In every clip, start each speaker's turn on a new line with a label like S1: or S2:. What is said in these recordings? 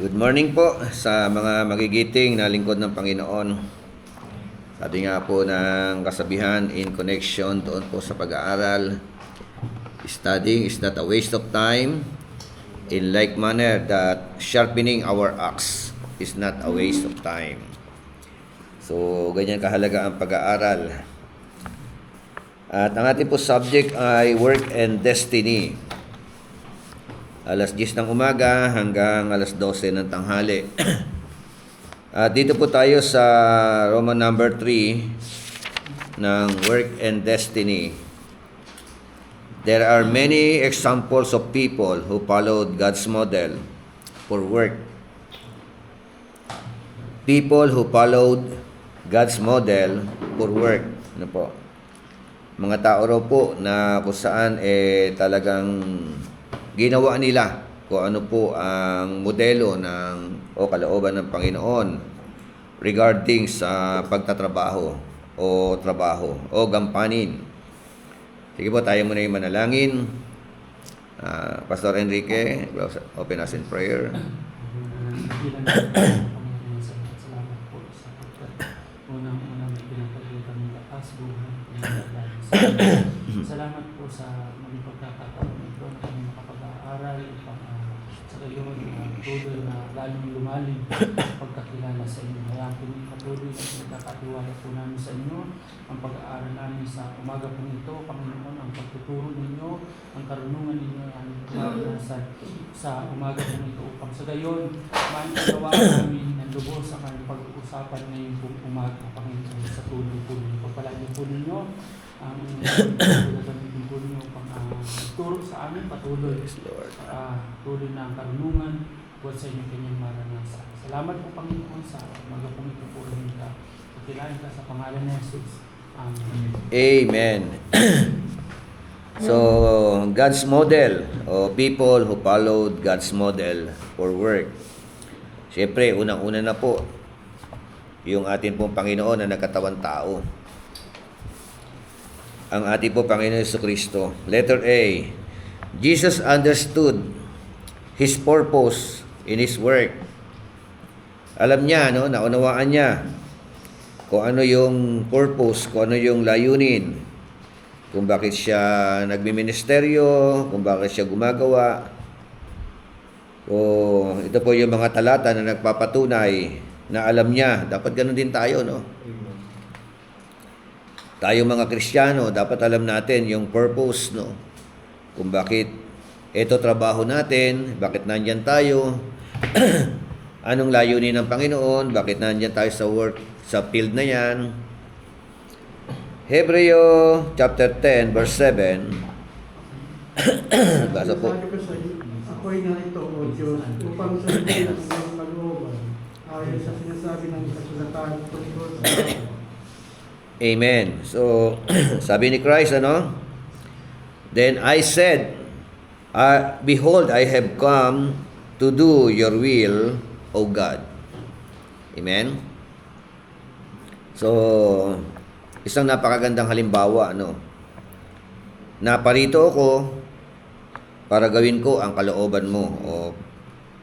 S1: Good morning po sa mga magigiting na lingkod ng Panginoon. Sabi nga po ng kasabihan in connection doon po sa pag-aaral, studying is not a waste of time. In like manner that sharpening our axe is not a waste of time. So, ganyan kahalaga ang pag-aaral. At ang ating po subject ay work and destiny. Alas 10 ng umaga hanggang alas 12 ng tanghali. At dito po tayo sa Roman number 3 ng work and destiny. There are many examples of people who followed God's model for work. People who followed God's model for work. Ano po? Mga tao raw po na kung saan talagang ginawa nila kung ano po ang modelo ng o kalooban ng Panginoon regarding sa pagtatrabaho o trabaho o gampanin. Sige po, tayo muna yung manalangin. Pastor Enrique, open us in prayer.
S2: Salamat po sa unang-unang pinapagalitan ng lakas, buhay, salamat po sa mga pagkakataon ito na kami makapag-aaral sa gayon tuloy na lalong lumalim pagkakilala sa inyo. Kaya po patuloy na nagkakatiwala po namin sa inyo ang pag-aaral namin sa umaga po ito, Panginoon, ang pagtuturo ninyo, ang karunungan ninyo, ang maranasan sa umaga po ito upang sa gayon mainagawa namin ng lubos sa kanyang pag-uusapan ngayon po umaga, Panginoon, sa tuloy po ninyo. Pagpalain po ninyo ang gagamitin po ninyo upang turo sa amin patuloy tuloy na ang karunungan buat sa inyo kanyang maranasan. Salamat po, Panginoon, sa umaga po ito po rin ka. Pagkilain ka sa pangalan ni Jesus. Amen.
S1: Amen. So, God's model o people who followed God's model for work. Siyempre, unang-una na po yung atin pong Panginoon na nagkatawang tao. Ang ating po Panginoon Jesucristo. Letter A. Jesus understood His purpose in His work. Alam niya, no, naunawaan niya kung ano yung purpose, kung ano yung layunin, kung bakit siya nagbiministeryo, kung bakit siya gumagawa. O ito po yung mga talata na nagpapatunay na alam niya. Dapat ganun din tayo, no? Tayo mga Kristiyano, dapat alam natin yung purpose, no? Kung bakit ito trabaho natin, bakit nandyan tayo, anong layunin ng Panginoon, bakit nandyan tayo sa work, sa field na yan. Hebreo chapter 10 verse 7. Basa po.
S3: Ako'y narito, O Diyos, upang sa iyo ang iyong kalooban, ayon sa sinasabi ng kasulatan tungkol sa tao.
S1: Amen. So, sabi ni Christ, ano? Then I said, behold, I have come to do your will, O God. Amen? So, isang napakagandang halimbawa, no? Naparito ako para gawin ko ang kalooban mo,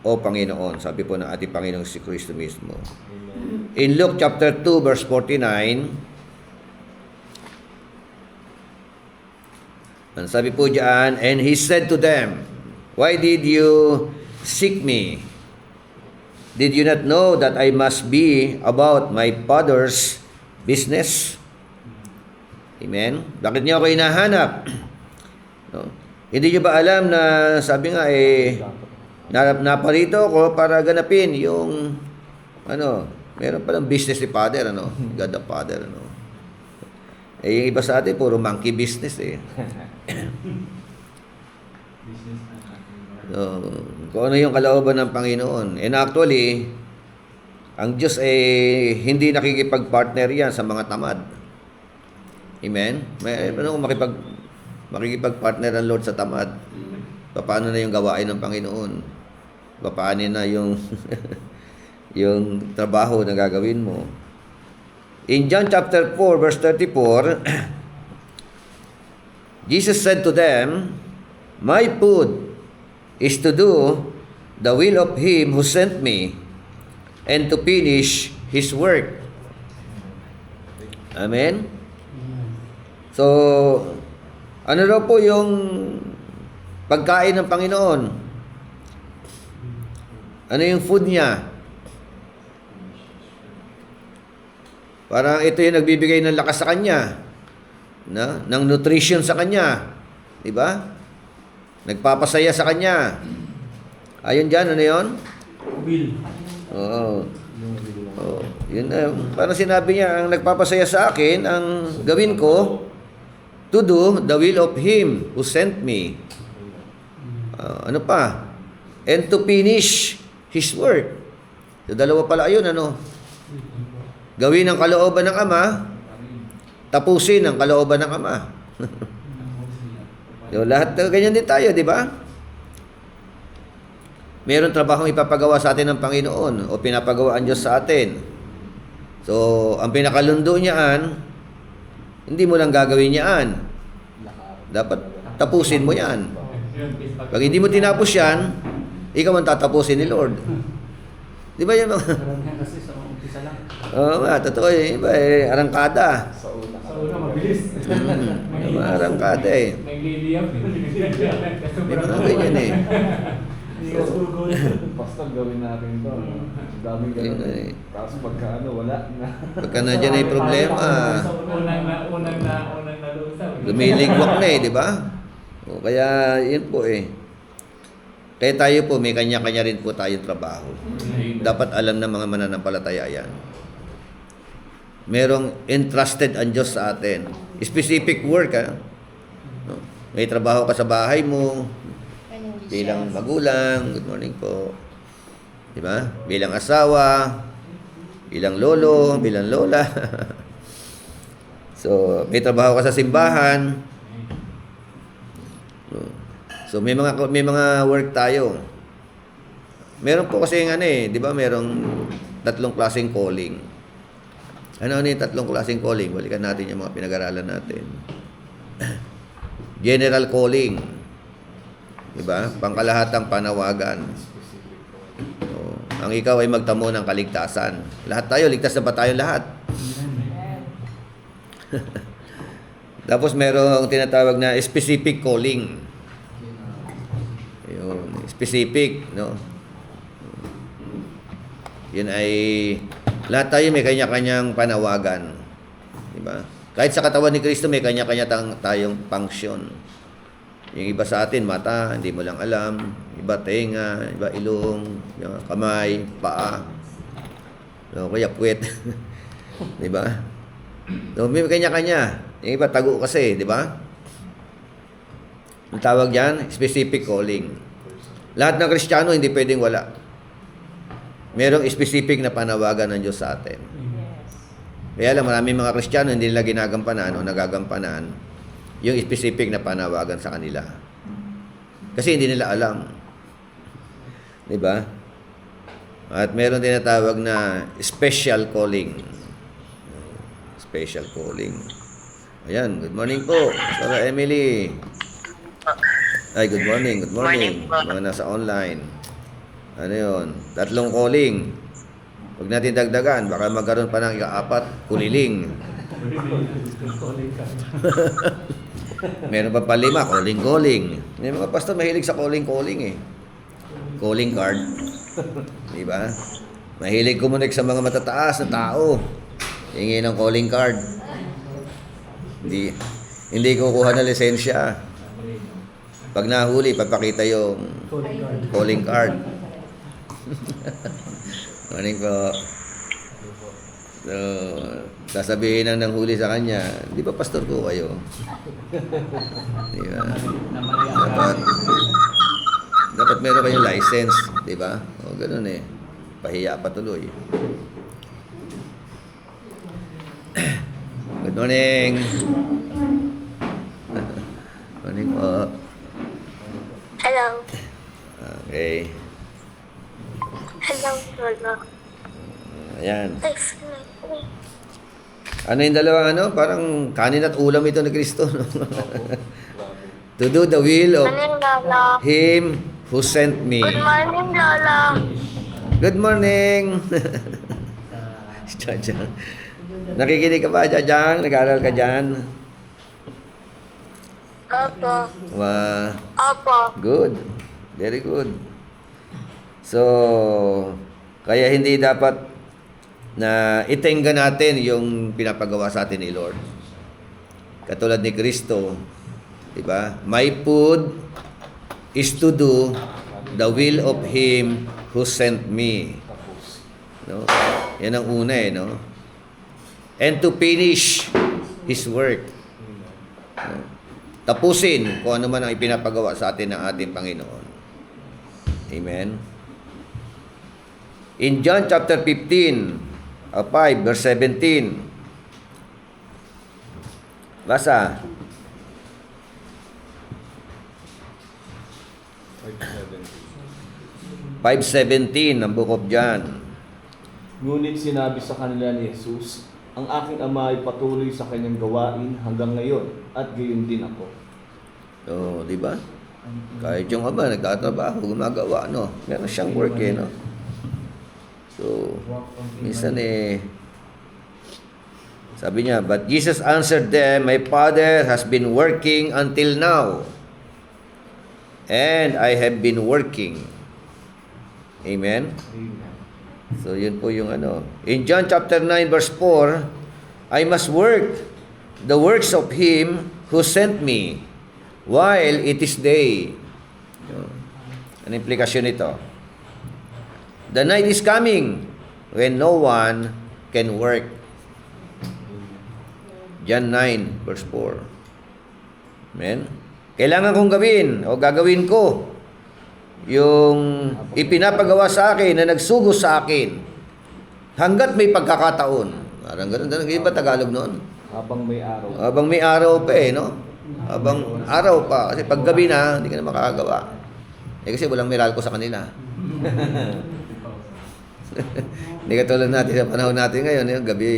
S1: o Panginoon. Sabi po ng ating Panginoong si Kristo mismo. In Luke chapter 2 verse 49, ang sabi po diyan, and He said to them, why did you seek me? Did you not know that I must be about my Father's business? Amen? Bakit niyo ako hinahanap? No? Hindi niyo ba alam na sabi nga naparito ako para ganapin yung meron palang business ni Father, God the Father, yung iba sa atin puro monkey business So, kung ano yung kalooban ng Panginoon. And actually, ang Diyos hindi nakikipag-partner yan sa mga tamad. Amen? Paano kung makikipag-partner ang Lord sa tamad? Paano na yung gawain ng Panginoon? Paano na yung yung trabaho na gagawin mo? In John chapter 4 verse 34, Jesus said to them, my food is to do the will of Him who sent me, and to finish His work. Amen? So, ano raw po yung pagkain ng Panginoon? Ano yung food niya? Parang ito yung nagbibigay ng lakas sa kanya, ng nutrition sa kanya. Di ba? Nagpapasaya sa kanya. Ayun dyan, ano yun?
S2: Will.
S1: Oo. Oh, yun na. Parang sinabi niya, ang nagpapasaya sa akin, ang gawin ko, to do the will of Him who sent me. Ano pa? And to finish His work. So, dalawa pala yun, ano? Gawin ang kalooban ng Ama, tapusin ang kalooban ng Ama. So, lahat ganyan din tayo, di ba? Meron trabahong ipapagawa sa atin ng Panginoon o pinapagawa ang Diyos sa atin. So, ang pinakalundo niyaan, hindi mo lang gagawin niyaan. Dapat tapusin mo yan. Pag hindi mo tinapos yan, ikaw ang tatapusin ni Lord. Di ba yan mga...
S2: Karamihan kasi sa umpisa lang.
S1: Oo nga, totoo eh. Iba eh, arangkada.
S2: Sa una, mabilis.
S1: Arangkada eh.
S2: Nagliliyap.
S1: May mga ganyan eh.
S2: Hindi ka sugod.
S4: Basta gawin natin to. Ang daming
S1: Yun
S4: ganun.
S1: eh.
S4: Kaso pagka wala na.
S1: Pagka nandiyan na yung problema,
S2: Unang nalusap.
S1: lumiligwak na eh, di ba? O, kaya yun po eh. Kaya tayo po, may kanya-kanya rin po tayong trabaho. Dapat alam ng mga mananampalataya yan. Merong entrusted ang Diyos sa atin. Specific work, ha? No? May trabaho ka sa bahay mo, bilang magulang, good morning po. Di ba? Bilang asawa, bilang lolo, bilang lola. So, may trabaho ka sa simbahan. So, may mga work tayo. Meron po kasi ano eh, di ba? Merong tatlong klaseng calling. Ano yung tatlong klaseng calling? Balikan natin yung mga pinag-aralan natin. General calling. Diba? Pangkalahatang panawagan. So, ang ikaw ay magtamo ng kaligtasan. Lahat tayo, ligtas na ba tayo lahat? Tapos merong tinatawag na specific calling. Yun, specific, no? Yun ay, lahat tayo may kanya-kanyang panawagan. Diba? Kahit sa katawan ni Kristo, may kanya-kanya tayong function. Yung iba sa atin, mata, hindi mo lang alam. Iba tenga, iba ilong, yung kamay, paa. So, kaya puwet. Di ba? So, may kanya-kanya. Yung iba tago kasi, di ba? Ang tawag dyan, specific calling. Lahat ng Kristiyano, hindi pwedeng wala. Merong specific na panawagan ng Diyos sa atin. Kaya lang, maraming mga Kristiyano, hindi nila ginagampanan o nagagampanan yung specific na panawagan sa kanila. Kasi hindi nila alam. Di ba? At meron tinatawag na special calling. Special calling. Ayan, good morning po, Sarah Emily. Ay, good morning, good morning. Mga nasa online. Ano yun? Tatlong calling. Huwag natin dagdagan, baka magkaroon pa ng ika-4, kuliling. Meron pa palima, calling. May mga pastor mahilig sa calling eh. Calling card. Di ba? Mahilig kumunik sa mga matataas na tao. Hingi ng calling card. Hindi kukuha na lisensya. Pag nahuli, papakita yung calling card. Morning po. So, sasabihin ng huli sa kanya, di ba pastor ko kayo? Di ba? Dapat meron kayong license, di ba? O, ganun eh. Pahiya pa tuloy. Good morning. Morning po.
S5: Hello.
S1: Okay.
S5: Hello, Lolo.
S1: Ayan.
S5: Ay, hello.
S1: Ano yung dalawang ano? Parang kanin at ulam ito ni Kristo. No? To do the will of
S5: Ano yung Lolo?
S1: Him who sent me.
S5: Good morning, Lola.
S1: Good morning! Si Jajang. Nakikinig ka ba, Jajang? Nag-aaral ka dyan?
S5: Opo.
S1: Wow.
S5: Opo.
S1: Good. Very good. So, kaya hindi dapat na itenga natin yung pinapagawa sa atin ni Lord. Katulad ni Kristo, di ba? My food is to do the will of Him who sent me. No? Yan ang una no? And to finish His work. No? Tapusin kung ano man ang ipinapagawa sa atin ng ating Panginoon. Amen? In John chapter 15, 5 verse 17. Basa. 5:17 ang book of John.
S4: Ngunit sinabi sa kanila ni Jesus, ang aking Ama ay patuloy sa kanyang gawain hanggang ngayon, at gayon din ako.
S1: So, di ba? Kahit yung Ama nagtatrabaho, gumagawa, no? Meron siyang work, no? So, minsan sabi niya, but Jesus answered them, my Father has been working until now, and I have been working. Amen?
S4: Amen.
S1: So, yun po yung In John chapter 9 verse 4, I must work the works of Him who sent me while it is day. Ano implikasyon nito? The night is coming when no one can work. John 9 verse 4. Amen? Kailangan kong gawin o gagawin ko yung ipinapagawa sa akin na nagsugos sa akin hanggat may pagkakataon. Parang ganun. Iba Tagalog noon?
S4: Habang may araw.
S1: Habang may araw pa no? Habang araw pa. Kasi pag gabi na, hindi ka na makakagawa. Kasi walang miracle sa kanila. Hindi ka tulad natin sa panahon natin ngayon. Yung gabi,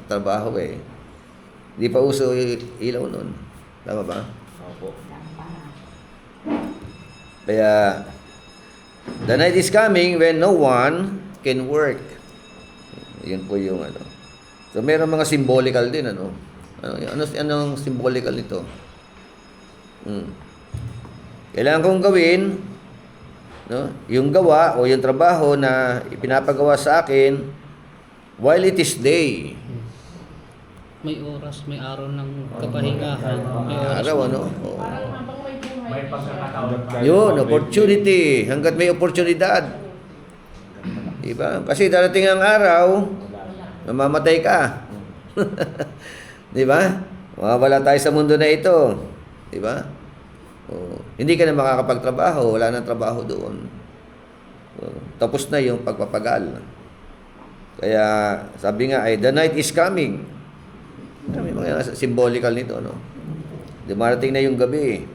S1: trabaho Hindi pa uso ilaw noon. Tama ba?
S4: Opo.
S1: Kaya, the night is coming when no one can work. Yun po yung So, meron mga symbolical din, Anong symbolical nito? Kailangan kong gawin, no? Yung gawa o yung trabaho na ipinapagawa sa akin while it is day.
S2: May oras, may araw ng kapahingahan. May oras.
S1: Araw, Oo.
S6: May pagkakataon.
S1: Yun, opportunity. Hanggat may oportunidad. Diba? Kasi darating ang araw, mamamatay ka. Diba? Mawawala tayo sa mundo na ito. Diba? Hindi ka na makakapagtrabaho. Wala nang trabaho doon. Tapos na yung pagpapagal. Kaya, sabi nga ay, the night is coming. May mga symbolical nito, Dumarating na yung gabi.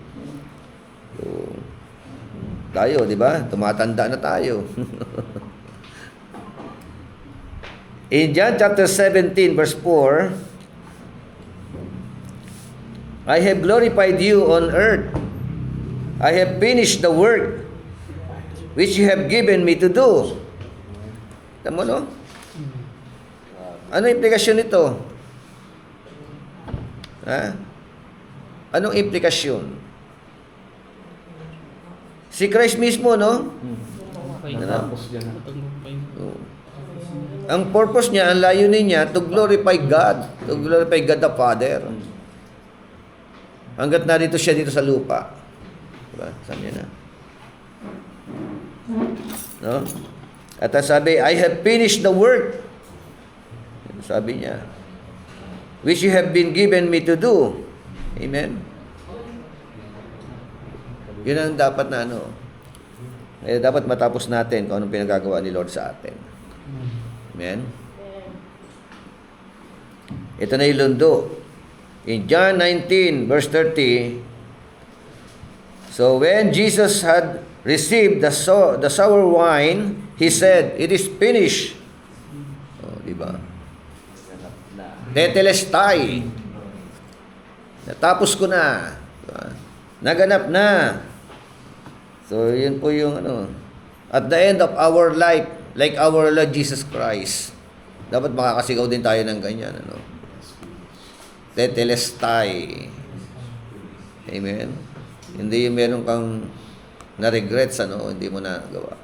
S1: So, tayo, di ba? Tumatanda na tayo. In John chapter 17 verse 4, I have glorified you on earth. I have finished the work which you have given me to do. Tama, no? Ano implikasyon nito? Anong implikasyon? Si Christ mismo, no?
S4: Natapos dyan.
S1: Ang purpose niya, ang layunin niya, to glorify God. To glorify God the Father. Hanggat narito siya dito sa lupa. Diba? Sabi niya na. No? At sabi, I have finished the work. Sabi niya. Which you have been given me to do. Amen? Yun ang dapat na dapat matapos natin kung anong pinagagawa ni Lord sa atin. Amen? Ito na yung lundo. In John 19, verse 30, so when Jesus had received the sour wine, He said, it is finished. Diba? Tetelestai. Natapos ko na. Diba? Naganap na. So, yun po yung ano. At the end of our life, like our Lord Jesus Christ, dapat makakasigaw din tayo ng ganyan, ano. Tetelestai. Amen. Hindi yung meron kang na-regrets, ano, hindi mo na gawa.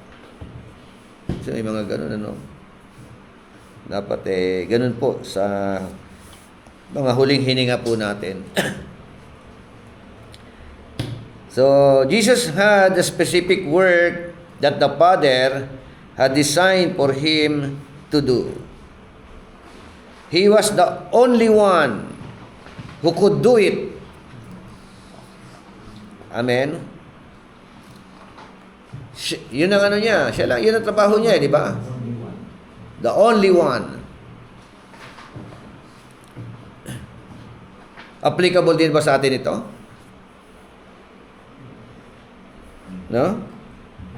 S1: So, may mga ganun, ano. Dapat, ganun po sa mga huling hininga po natin. So, Jesus had a specific work that the Father had designed for Him to do. He was the only one who could do it. Amen? Yun ang ano niya. Siya lang, yun ang trabaho niya, di ba? The only one. Applicable din ba sa atin ito? No?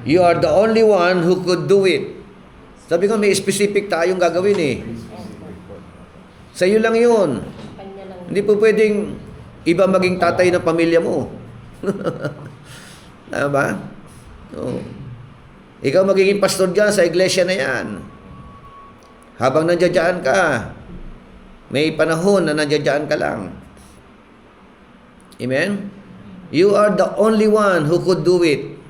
S1: You are the only one who could do it. Sabi ko, may specific tayong gagawin eh. Sa iyo lang yun.
S6: Kanya lang.
S1: Hindi po pwedeng iba maging tatay ng pamilya mo. Tama ba? No. Ikaw magiging pastor dyan sa iglesia na yan. Habang nandiyan ka, may panahon na nandiyan ka lang. Amen? You are the only one who could do it.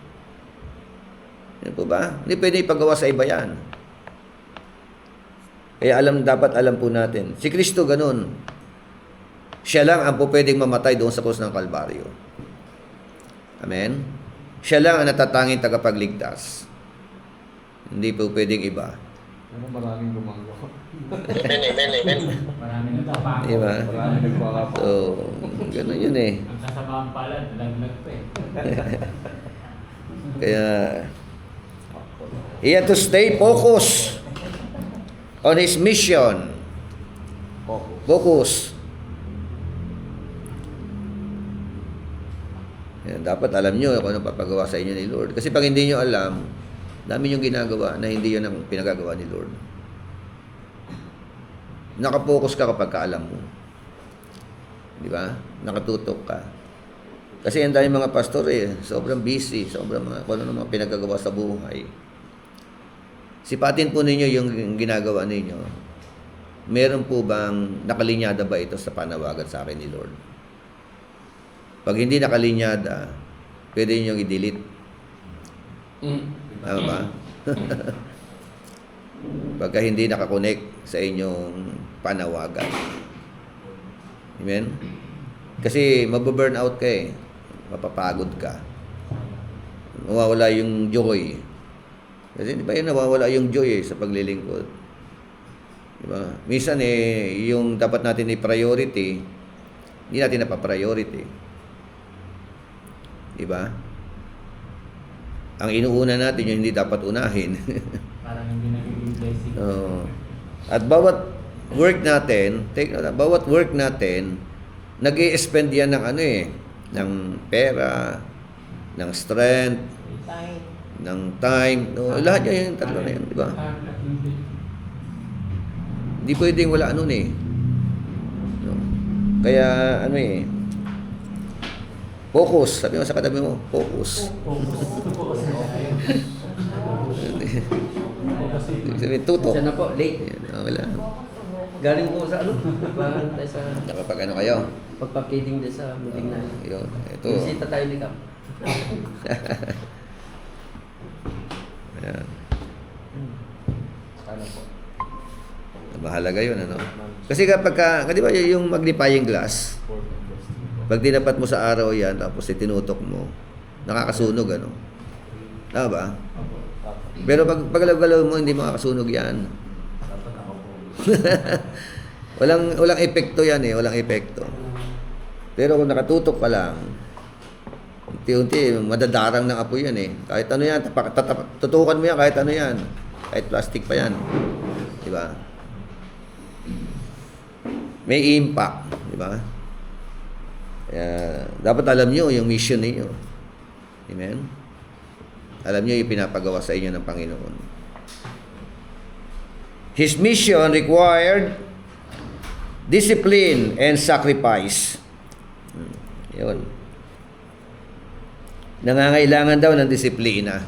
S1: Yan po ba? Hindi pwede ipagawa sa iba yan. Kaya dapat alam po natin. Si Kristo ganun. Siya lang ang po pwedeng mamatay doon sa krus ng Kalbaryo. Amen? Siya lang ang natatanging tagapagligtas. Hindi po pwedeng iba.
S4: Ano, maraming gumagawa.
S6: Maraming nagpapako.
S1: Diba?
S4: Maraming nagpapako.
S1: So, ganun yun eh.
S6: Ang sasamahan pala, nalaglag pa eh.
S1: Kaya, he had to stay focused on his mission. Focus. Yan, dapat alam nyo kung ano papagawa sa inyo ni Lord. Kasi pag hindi nyo alam, dami yung ginagawa na hindi yun ang pinagagawa ni Lord. Nakapokus ka kapag kaalam mo. Di ba? Nakatutok ka. Kasi ang dami mga pastor sobrang busy, sobrang mga, kung ano mga pinagagawa sa buhay. Sipatin po ninyo yung ginagawa ninyo. Meron po bang nakalinyada ba ito sa panawagan sa akin ni Lord? Pag hindi nakalinyada, pwede niyo i-delete. Tama ba? Pagka hindi nakakonect sa inyong panawagan. Amen? Kasi mababurn out ka eh. Mapapagod ka. Mawawala yung joy. Kasi di ba yun, nawawala yung joy sa paglilingkod. Di ba? Minsan yung dapat natin i-priority, hindi natin napapriority. Di ba? Ang inuuna natin yung hindi dapat unahin.
S6: Parang hindi nagiging blessing.
S1: At bawat work natin, bawat work natin, nag-i-spend yan ng ng pera, ng strength,
S6: Time.
S1: ng time, no, lahat yan yung tatlo na yan, di ba? Hindi pwedeng wala no. Kaya focus, sabi mo sa katabi mo, focus. Sabi, tutok.
S7: Diyan na po, late.
S1: Yan, wala.
S7: Galing po sa bahan tayo sa
S1: Nakapag kayo?
S7: pagpapkiting din sa meeting na.
S1: Yun, ito.
S7: Bisita tayo ni Kap.
S1: Ayan.
S4: Ano po?
S1: Mahalaga yun, ano? Kasi kapag di ba yung magnifying glass, pag dinapat mo sa araw yan, tapos tinutok mo, nakakasunog, ano? Tama ba? Pero pag paggalaw mo, hindi makakasunog yan. walang epekto yan walang epekto. Pero kung nakatutok ka lang, unti-unti, madadarang ng apoy yan Kahit ano yan, tutukan mo yan, kahit ano yan. Kahit plastic pa yan. Di ba? May impact. Di ba? Kaya, dapat alam nyo yung mission ninyo. Amen? Alam nyo yung pinapagawa sa inyo ng Panginoon. His mission required discipline and sacrifice. Yun. nangangailangan daw ng disiplina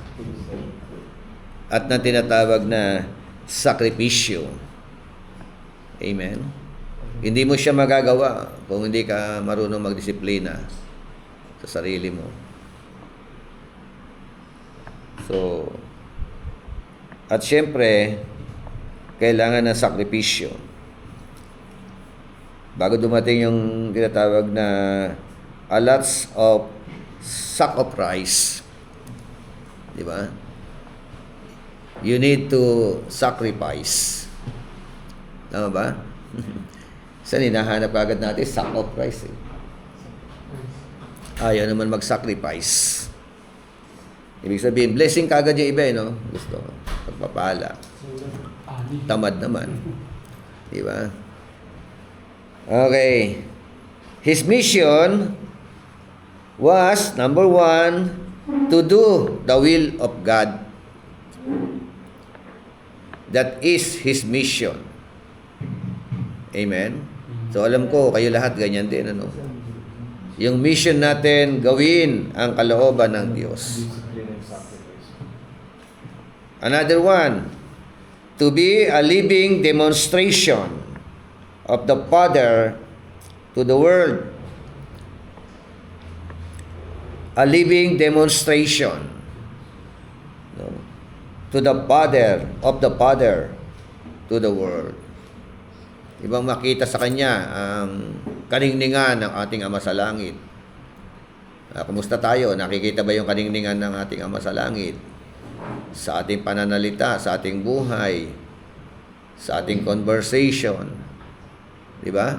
S1: at ng tinatawag na sakripisyo. Amen? Hindi mo siya magagawa kung hindi ka marunong magdisiplina sa sarili mo. So, at syempre, kailangan ng sakripisyo. Bago dumating yung tinatawag na a lots of sacrifice, di ba? You need to sacrifice. Tama ba? Saan hinahanap agad natin? Sacrifice. Ayaw naman mag-sacrifice. Ibig sabihin, blessing kagad yung iba, no? Gusto. Pagpapala. Tamad naman. Di ba? Okay. His mission was, number 1, to do the will of God. That is his mission. Amen? So alam ko, kayo lahat ganyan din, ano? Yung mission natin, gawin ang kalooban ng Diyos.
S4: Discipline and sacrifice.
S1: Another one, to be a living demonstration of the Father to the world. A living demonstration, no, to the Father, of the Father to the world. Ibang makita sa Kanya ang kaningningan ng ating Ama sa Langit. Kumusta tayo? Nakikita ba yung kaningningan ng ating Ama sa Langit? Sa ating pananalita, sa ating buhay, sa ating conversation. Di ba?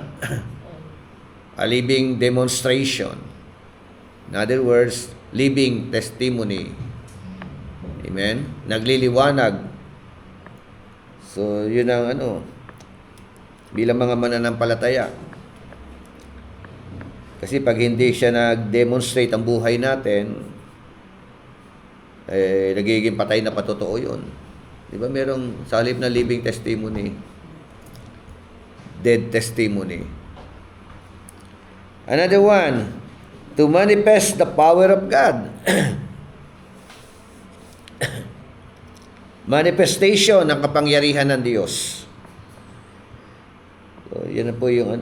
S1: A living demonstration. In other words, living testimony. Amen? Nagliliwanag. So, yun ang bilang mga mananampalataya. Kasi pag hindi siya nag-demonstrate ang buhay natin, nagiging patay na patotoo yun. Di ba merong sa halip na living testimony, dead testimony. Another one, to manifest the power of God. Manifestation ng kapangyarihan ng Diyos. So, yan na po yung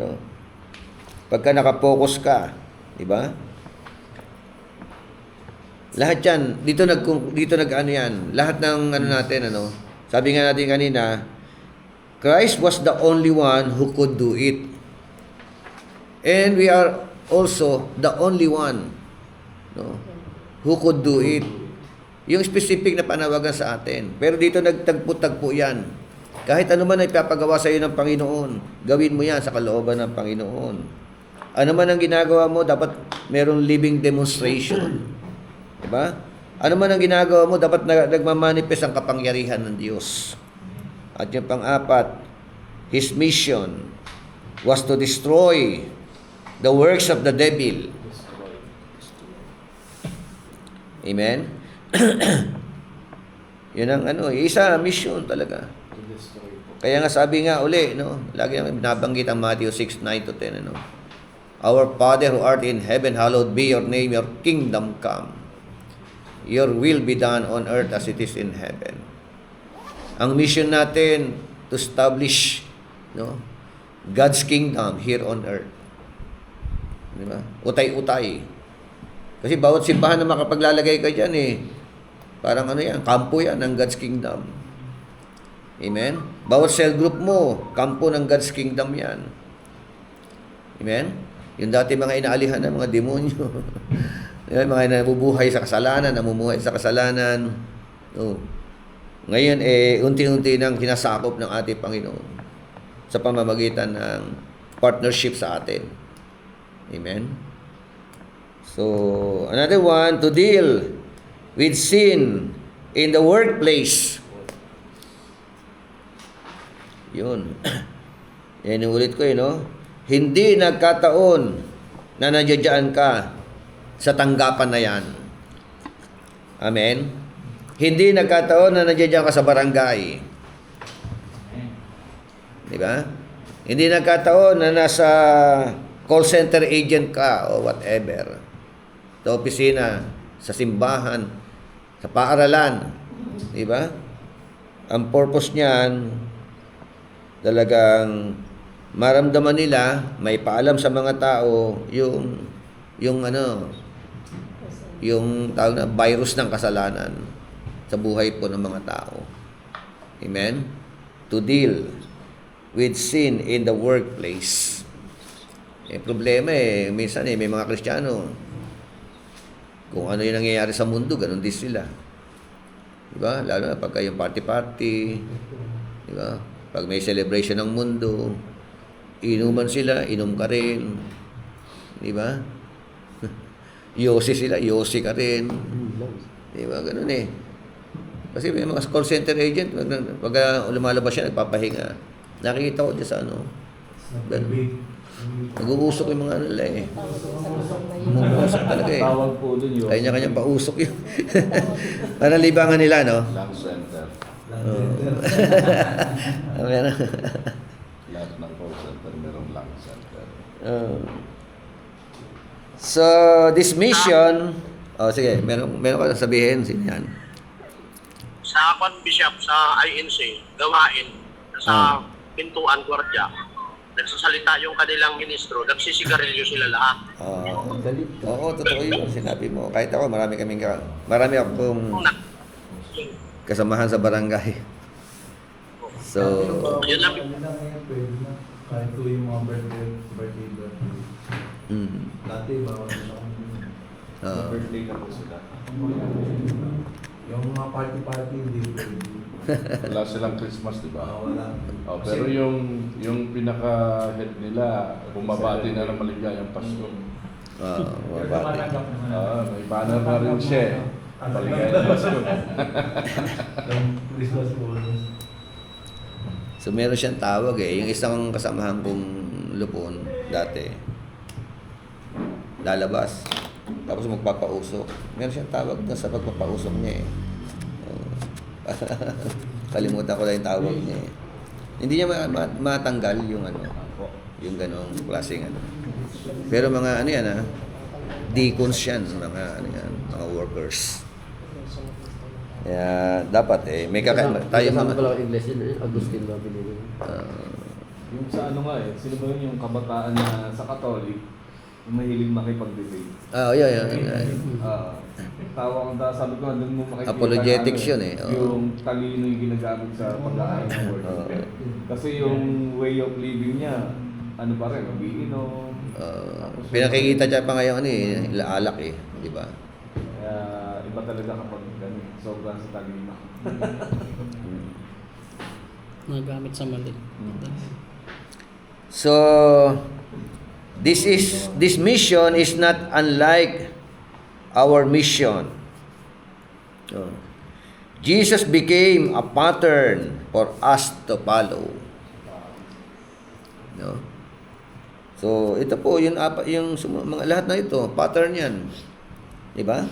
S1: pagka nakapokus ka, di ba? Lahat yan, dito yan, lahat ng natin, sabi nga natin kanina, Christ was the only one who could do it. And we are also the only one, no, who could do it. Yung specific na panawagan sa atin. Pero dito nagtagpo-tagpo yan. Kahit ano man ay ipapagawa sa iyo ng Panginoon, gawin mo yan sa kalooban ng Panginoon. Ano man ang ginagawa mo, dapat merong living demonstration. Diba? Ano man ang ginagawa mo, dapat nagmamanifest ang kapangyarihan ng Diyos. At yung pang-apat, his mission was to destroy the works of the devil. Amen? Yun ang isa mission talaga.
S4: To destroy po.
S1: Kaya nga sabi nga uli, lagi naman binabanggit ang Matthew 6:9-10, Our Father who art in heaven, hallowed be your name, your kingdom come. Your will be done on earth as it is in heaven. Ang mission natin to establish God's kingdom here on earth. Di ba? Utay-utay. Kasi bawat simbahan na makapaglalagay ka dyan parang yan, kampo yan ng God's kingdom. Amen? Bawat cell group mo, kampo ng God's kingdom yan. Amen? Yung dati mga inaalihan ng mga demonyo. Mga nabubuhay sa kasalanan, namumuhay sa kasalanan. Ngayon, unti-unti nang kinasakop ng ating Panginoon sa pamamagitan ng partnership sa atin. Amen? So, another one, to deal with sin in the workplace. Yun. Yan ulit ko Hindi nagkataon na nandiyan ka sa tanggapan na yan. Amen? Hindi nagkataon na nandiyan ka sa barangay. Di ba? Hindi nagkataon na nasa call center agent ka o whatever. Sa opisina, sa simbahan, sa paaralan. Di ba? Ang purpose niyan, talagang maramdaman nila, may paalam sa mga tao yung tawag na virus ng kasalanan sa buhay po ng mga tao. Amen? To deal with sin in the workplace. Problema minsan may mga Kristiyano, kung ano yung nangyayari sa mundo, ganun din sila. Diba? Lalo na pagka yung party-party, diba? Pag may celebration ng mundo, inuman sila, inom ka rin. Diba? Yosi sila, yosi ka rin. Diba? Ganun Kasi may mga call center agent, pag lumalabas siya, nagpapahinga. Nakikita ko dyan sa ganun. Nag-uusok yung mga nila Nag-uusok talaga
S4: Tawag po dun yun.
S1: Kanya-kanya pausok yun. Parang libangan nila, no?
S8: Lung center.
S1: Meron.
S8: Lahat ng call center merong lung center.
S1: So, this mission, sige, meron ka sabihin, sino yan?
S9: Sa Bishop, sa INC, gawain, sa pintuan, gwardiya, nagsasalita yung kanilang ministro, nagsisigarilyo sila lahat.
S1: Oo, totoo yun, sinabi mo. Kahit ako, marami akong kasamahan sa barangay. So,
S9: Yun lang.
S10: Kahit po yung mga birthday. Dati, bawal na
S4: Birthday ka po sila.
S10: yung mga party-party, hindi pwede.
S8: Wala silang Christmas, di ba?
S10: Wala.
S8: Pero yung pinaka-head nila, bumabati na ng maligayang Pasko.
S6: Pero
S1: mabati.
S6: tumatanggap naman.
S8: May banner na rin siya. Maligayang Pasko.
S10: Yung Christmas bonus.
S1: So, meron siyang tawag Yung isang kasamahan kong lupon dati, lalabas. Tapos magpapausok. Meron siyang tawag doon sa pagpapausok niya Kalimutan ko lang yung tawag niya Hindi niya matanggal yung yung ganong klaseng Pero mga yan deacons yan, mga workers. Kaya dapat may tayo
S7: Kasama
S1: mga
S7: ko lang English yun, Agustin ba binili?
S4: Yung sa sino ba yun yung kabataan na sa Katolik, yung mahilig makipag-debate.
S1: yeah.
S4: Sabi ko, doon mo makikita
S1: Apologetics yun
S4: yung talino yung ginagamit sa pag-aaral ng word. Kasi yung way of living niya, pa rin, magiinom.
S1: Pinakikita niya pa ngayon alak di ba?
S4: Kaya iba talaga kapag sobrang sa talino.
S2: Nagamit sa mali.
S1: So, this mission is not unlike our mission. Jesus became a pattern for us to follow. No? So, ito po yung mga lahat na ito, pattern 'yan. 'Di ba?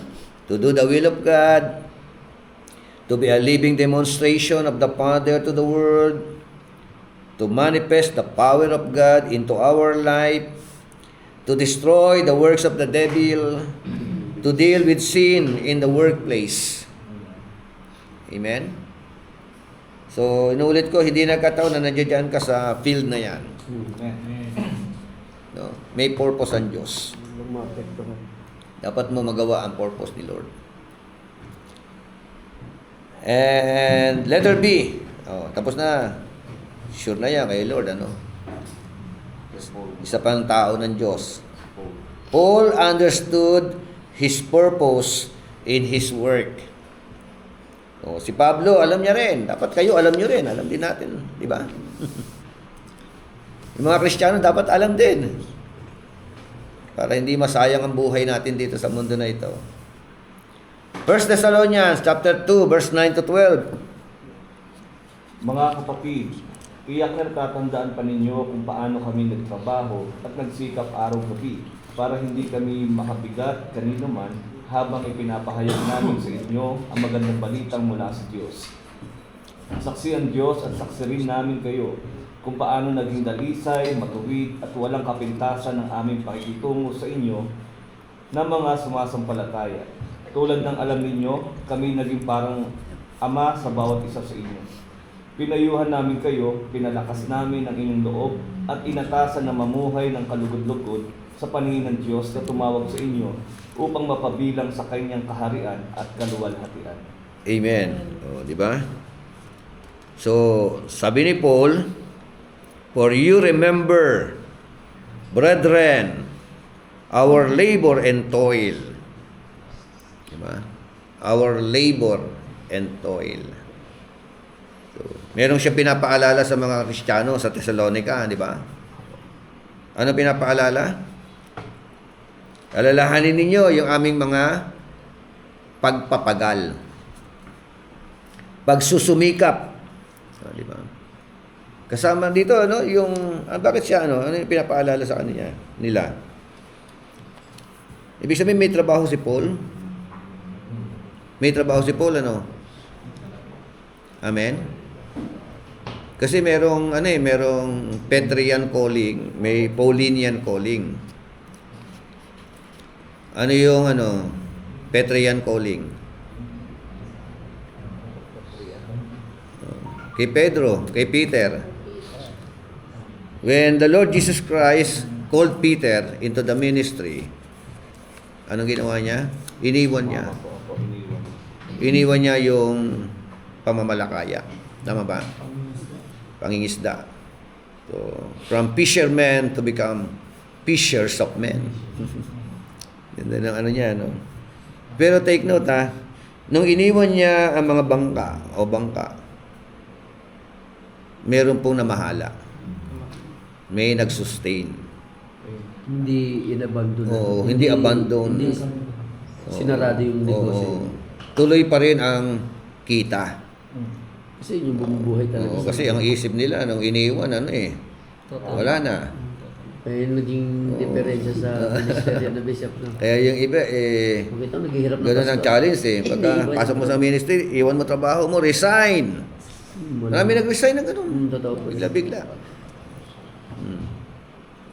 S1: To do the will of God, to be a living demonstration of the Father to the world, to manifest the power of God into our life, to destroy the works of the devil, to deal with sin in the workplace. Amen? So, inuulit ko, hindi nagkataon na nandiyan ka sa field na yan. No? May purpose ang Diyos. Dapat mo magawa ang purpose ni Lord. And letter B. Tapos na. Sure na yan kay Lord, Isa pang tao ng Diyos. Paul understood his purpose in his work. Si Pablo, alam niya rin. Dapat kayo, alam niyo rin. Alam din natin. Di ba? Yung mga Kristiyano, dapat alam din. Para hindi masayang ang buhay natin dito sa mundo na ito. 1 Thessalonians chapter 2, verse 9 to 12.
S4: Mga kapatid, iyak na tatandaan pa ninyo kung paano kami nagtrabaho at nagsikap araw-gabi para hindi kami makabigat kanino man habang ipinapahayag namin sa inyo ang magandang balitang mula sa Diyos. Saksi ang Diyos at saksi rin namin kayo kung paano naging dalisay, matuwid at walang kapintasan ng aming pakikitungo sa inyo na mga sumasampalataya. Tulad ng alam ninyo, kami naging parang ama sa bawat isa sa inyo. Pinayuhan namin kayo, pinalakas namin ang inyong loob, at inatasan na mamuhay ng kalugod-lugod sa paningin ng Diyos na tumawag sa inyo upang mapabilang sa kanyang kaharian at kaluwalhatian.
S1: Amen. O, di ba? So, sabi ni Paul, "For you remember, brethren, our labor and toil." Di ba? Our labor and toil. So, meron siya pinapaalala sa mga Kristiyano sa Thessalonica, di ba? Ano pinapaalala? Alalahanin ninyo yung aming mga pagpapagal, pagsusumikap. So, di ba? Kasama dito, ano, yung, bakit siya, ano yung pinapaalala sa kanila, nila? Ibig sabihin, may trabaho si Paul. May trabaho si Paul, ano? Amen? Kasi merong, merong Petrian calling, may Paulinian calling. Ano yung, Petrian calling? Kay Pedro, kay Peter. When the Lord Jesus Christ called Peter into the ministry, anong ginawa niya? Iniwan niya. Iniwan niya yung pamamalakaya. Tama ba? Pangingisda. So, from fishermen to become fishers of men. Yan ang ano niya, no? Pero take note, nung iniwan niya ang mga bangka, meron pong namahala. May nag-sustain.
S7: Hindi inabandon.
S1: Oo, hindi abandon.
S7: Hindi sinarado yung negosyo.
S1: Oo. Tuloy pa rin ang kita.
S7: Kasi yung bumubuhay talaga.
S1: Oo, kasi ang isip nila nung iniwan, wala na.
S7: Kaya naging diferensya sa ministerya na bishop na.
S1: Kaya yung iba,
S7: Bakit ang naghihirap na
S1: ganun ang challenge Pagka pasok mo sa ministry, iwan mo trabaho mo, resign. Marami nag-resign ng ganun.
S7: Totoo po.
S1: Bigla-bigla.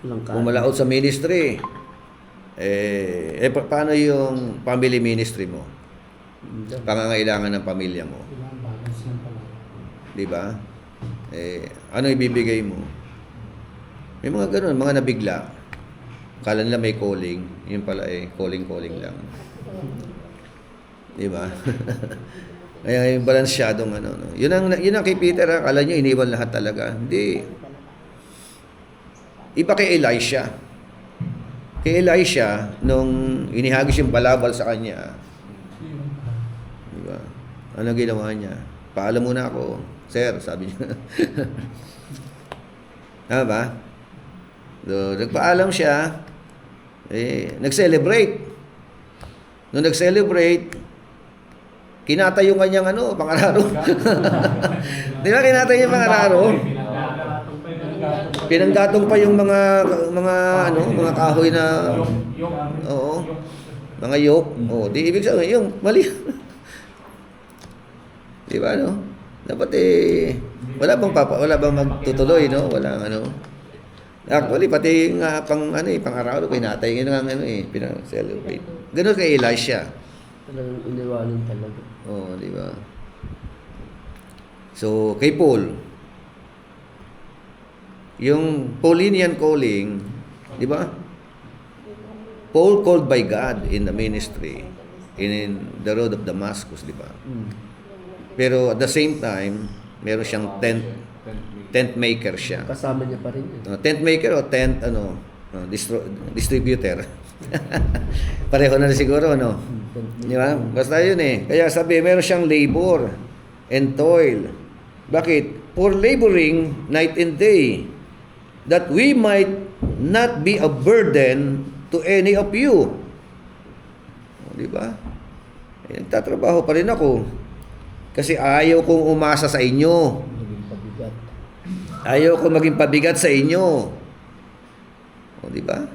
S7: Walang
S1: Pumalaot sa ministry. Paano yung family ministry mo? Pangangailangan ng pamilya mo.
S2: Kailangan balance lang pala.
S1: Di ba? Ano ibibigay mo? May mga ganun, mga nabigla. Kala nila may calling. Yun pala calling lang. Di ba? Kaya yung balansyadong no. Yun ang kay Peter, akala nyo iniwan lahat talaga. Hindi. Iba kay Elisha. Kay Elisha, nung inihagis yung balabal sa kanya, di ba? Ano ginawa niya? Paalam muna ako. Sir, sabi niya. Tama ba? So, nagpaalam siya, nag-celebrate. Nung nag-celebrate, kinatay yung kanyang pangararo. Di ba kinatay yung pangararo? Pinanggatong pa yung mga kahoy na mga yoke. Di ibig sabihin yung mali. Di ba Dapat wala bang magtutuloy, no? Walang Actually, pati nga pang-araw, pinatay nga pinang-celebrate. Ganun kay Elisha.
S7: Talagang iniwanan talaga.
S1: Oo, di ba? So, kay Paul, yung Paulinian calling, di ba? Paul called by God in the ministry, in the road of Damascus, di ba? Pero at the same time, meron siyang tent maker siya.
S7: Kasama niya pa rin.
S1: Tent maker o tent distributor. Pareho na siguro, no? Di ba? Basta yun Kaya sabi, meron siyang labor and toil. Bakit? For laboring night and day, that we might not be a burden to any of you. Di ba? Nagtatrabaho pa rin ako. Kasi ayaw kong umasa sa inyo. Ayaw kong maging pabigat sa inyo. Di ba?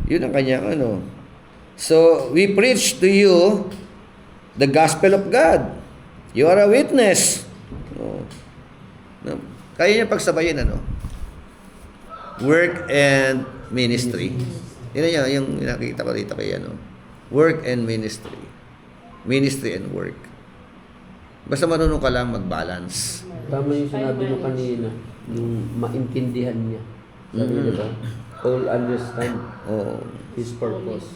S1: Yun ang kanyang So, we preach to you the gospel of God. You are a witness. Kaya niya pagsabayin, work and ministry. Yun niya, yung nakikita ko dito kay Work and ministry. Ministry and work. Basta marunong ka lang mag-balance.
S7: Tama yung sinabi mo kanina, yung maintindihan niya. Sabi niya ba? All understand
S1: Oo.
S7: his purpose.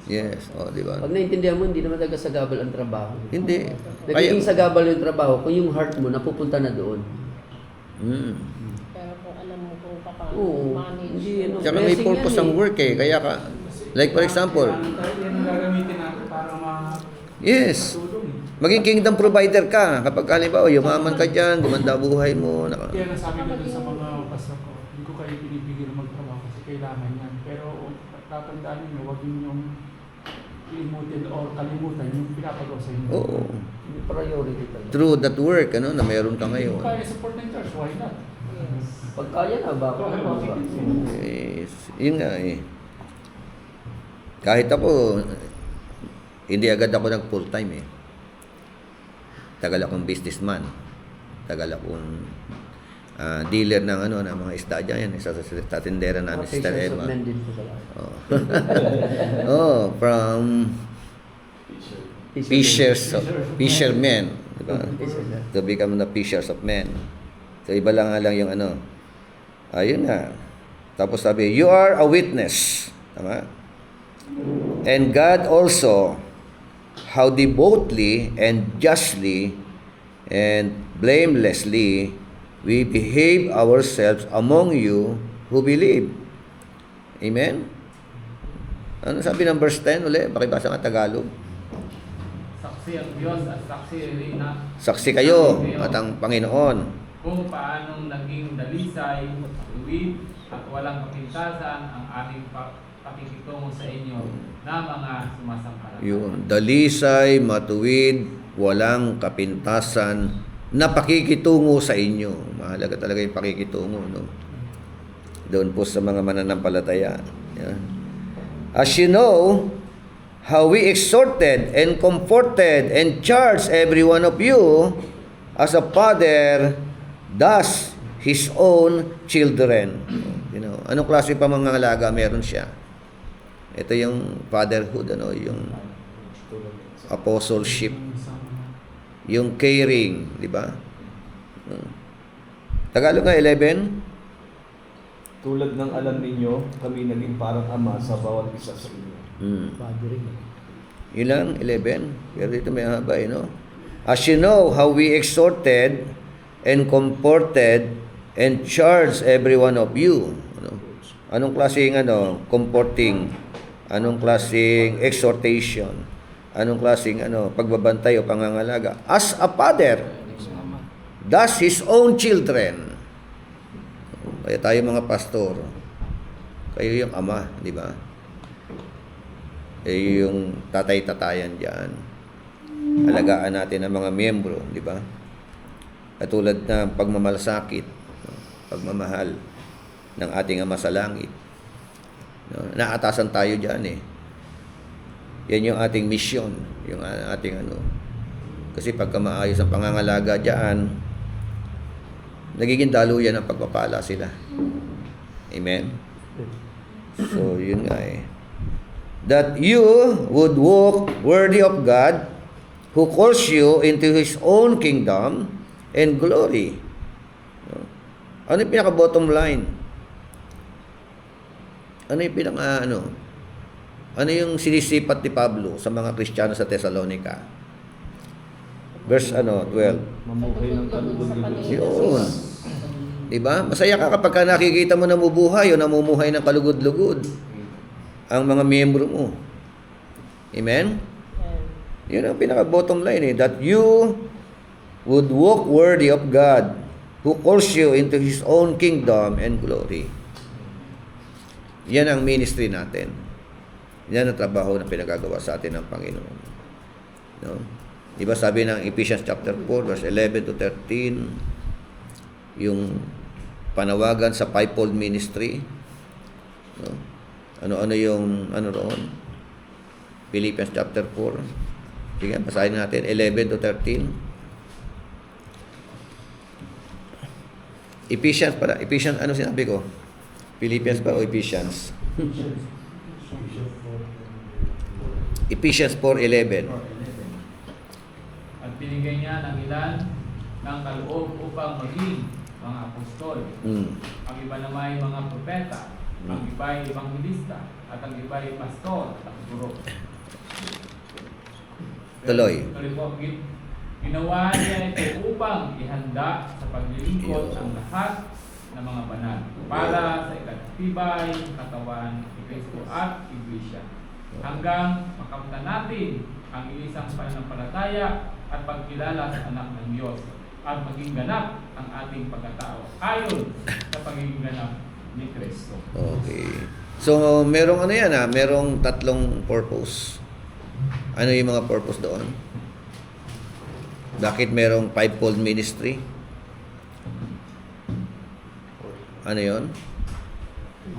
S1: Yes. O, di ba?
S7: Pag naintindihan mo, hindi naman talaga sagabal ang trabaho.
S1: Hindi.
S7: Nagiging sagabal yung trabaho kung yung heart mo napupunta na doon.
S11: Pero kung alam mo kung paano
S7: Oo.
S11: manage.
S7: Hindi, ano,
S1: Tsaka may
S7: blessing
S1: purpose
S7: yan
S1: ang
S7: eh.
S1: work eh. Kaya ka, like for example,
S2: Yan ang gagamitin natin para
S1: yes,
S2: matulong.
S1: maging kingdom provider ka. Kapag halimbawa, yumaman ka dyan, gumanda buhay mo.
S2: Kaya nasabi ko dun sa mga pastor ko, hindi ko kayo pinipigil magtrabaho kasi kailangan yan. Pero tatandaan niyo, huwag ninyong ilimutin o kalimutan yung pinapagawa sa inyo.
S1: Oo.
S7: Yung priority talaga.
S1: Through that work, ano, na meron ka
S2: Kung
S1: ngayon.
S2: kaya support ng church, why not?
S7: Pag kaya na, bakit
S2: Ito,
S7: ano ba?
S1: Yes, yun nga eh. Kahit ako, hindi agad ako nag full time eh. Tagal akong businessman. Tagal akong dealer ng ano ng mga isda dyan. Isa sa tindera namin,
S7: Mga
S1: Sister
S7: patience of
S1: Emma.
S7: men din po pala.
S1: Oh, from fishermen, di ba? To become the fishers of men. So iba lang nga lang yung ano. Ayun nga. Tapos sabi, you are a witness. Tama? And God also, how devoutly and justly and blamelessly we behave ourselves among you who believe. Amen? Ano sabi ng verse 10 ulit? Pakibasa nga Tagalog.
S2: Saksi ang Diyos at saksi rin na
S1: Saksi kayo at ang Panginoon.
S2: kung paanong naging dalisay, tuwid at walang kapintasan ang aming pakikitungo sa inyo na mga sumasampalataya.
S1: Yun. Dalisay, matuwid, walang kapintasan na pakikitungo sa inyo. Mahalaga talaga yung pakikitungo, no? Doon po sa mga mananampalataya. Yan. As you know, how we exhorted and comforted and charged every one of you as a father does his own children. You know, anong klase pa mga alaga meron siya? Ito yung fatherhood, ano, yung apostleship, yung caring, di ba? Tagalog nga 11.
S4: Tulad ng alam ninyo, kami naging parang ama sa bawat isa sa inyo.
S7: Fathering.
S1: Ilang? 11? Pero dito may haba, no? As you know, how we exhorted and comforted and charged every one of you. Ano? Anong klaseng ano, comforting? Anong klaseng exhortation? Anong klaseng ano, pagbabantay o pangangalaga? As a father does his own children. Kaya tayo mga pastor, kayo yung ama, di ba? Eh yung tatay-tatayan diyan. Alagaan natin ang mga miyembro, di ba? Katulad ng pagmamalasakit, pagmamahal ng ating Ama sa langit. No? Naatasan tayo diyan eh. Yan yung ating mission, yung ating ano. Kasi pagka maayos ang pangangalaga diyan, nagiging daluyan ang pagpapala sila. Amen? So, yun nga eh. That you would walk worthy of God who calls you into His own kingdom and glory. Ano yung pinaka-bottom line? Ano yung ano yung sinisipat ni Pablo sa mga Kristiyano sa Thessalonica? Verse 12.
S4: Mamuhay ng kalulugod.
S1: Yun. Diba? Masaya ka kapag nakikita mo namubuhay o namumuhay ng kalugod-lugod ang mga miyembro mo. Amen? Yun ang pinaka-bottom line eh. That you would walk worthy of God who calls you into His own kingdom and glory. Yan ang ministry natin. Yan ang trabaho na pinagagawa sa atin ng Panginoon. No? Diba sabi ng Ephesians chapter 4 verse 11 to 13 yung panawagan sa fivefold ministry. No? Ano-ano yung ano roon? Philippians chapter 4. Sige, basahin natin 11 to 13. Ephesians, ano sinabi ko? Philippians ba o Ephesians? Ephesians 4:11.
S6: At binigay niya ng ilan ng kaloob upang maging mga apostol. Ang iba naman ay mga propeta, ang iba ay evangelista, at ang iba ay pastor at guro.
S1: Tuloy.
S6: Tuloy po, ginawa niya ito upang ihanda sa paglilingkod ang lahat ng mga banal para sa ikatibay katawan ni Kristo at Iglesia, hanggang makamtan natin ang isang pananampalataya at pagkilala sa anak ng Diyos at maging ganap ang ating pagkatao ayon sa pagiging ganap ni Kristo.
S1: Okay. So, merong ano yan merong tatlong purpose. Ano yung mga purpose doon? Bakit merong fivefold ministry? Ano yon?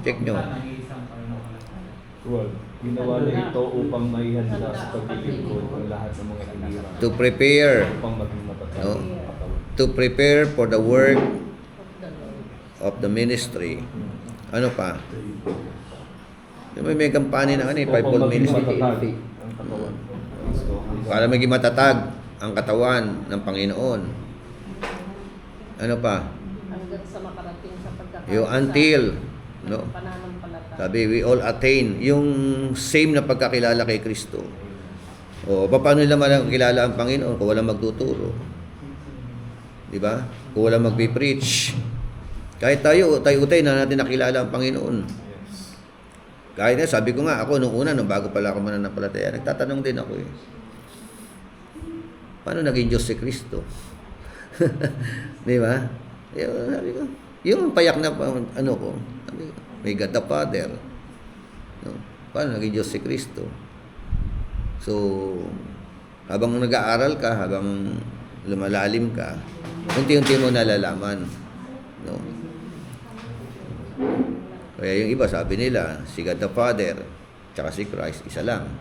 S1: Check nyo.
S6: Ang isang pananampalataya.
S4: Well, ginawa niya ito upang maihanda sa paglilingkod ang lahat ng mga hilira.
S1: To prepare.
S4: Upang maging matatag
S1: No?
S4: ang katawan.
S1: To prepare for the work of the ministry. Ano pa? May kampanya na fivefold
S4: Upang maging
S1: ministry.
S4: matatag ang katawan. Kristo, hanggang
S1: Para maging matatag ang katawan ng Panginoon. Ano pa?
S11: Hanggang sa makarating sa pagkakaisa.
S1: Yung until, no?
S11: Pananampalataya.
S1: Sabi, we all attain yung same na pagkakilala kay Kristo. O, paano nila makilala ang Panginoon kung walang magtuturo? Di ba? Kung walang magpipreach. Kahit tayo, utay na natin nakilala ang Panginoon. Kahit na, sabi ko nga, ako nung bago pala ako mananampalataya, nagtatanong din ako eh. Paano naging Diyos si Kristo? Di ba? Sabi ko, yung payak na ano ko, sabi ko, may God the Father. No? Paano naging Diyos si Kristo? So, habang nag-aaral ka, habang lumalalim ka, unti-unti mo nalalaman. No? Kaya yung iba, sabi nila, si God the Father, tsaka si Christ, isa lang.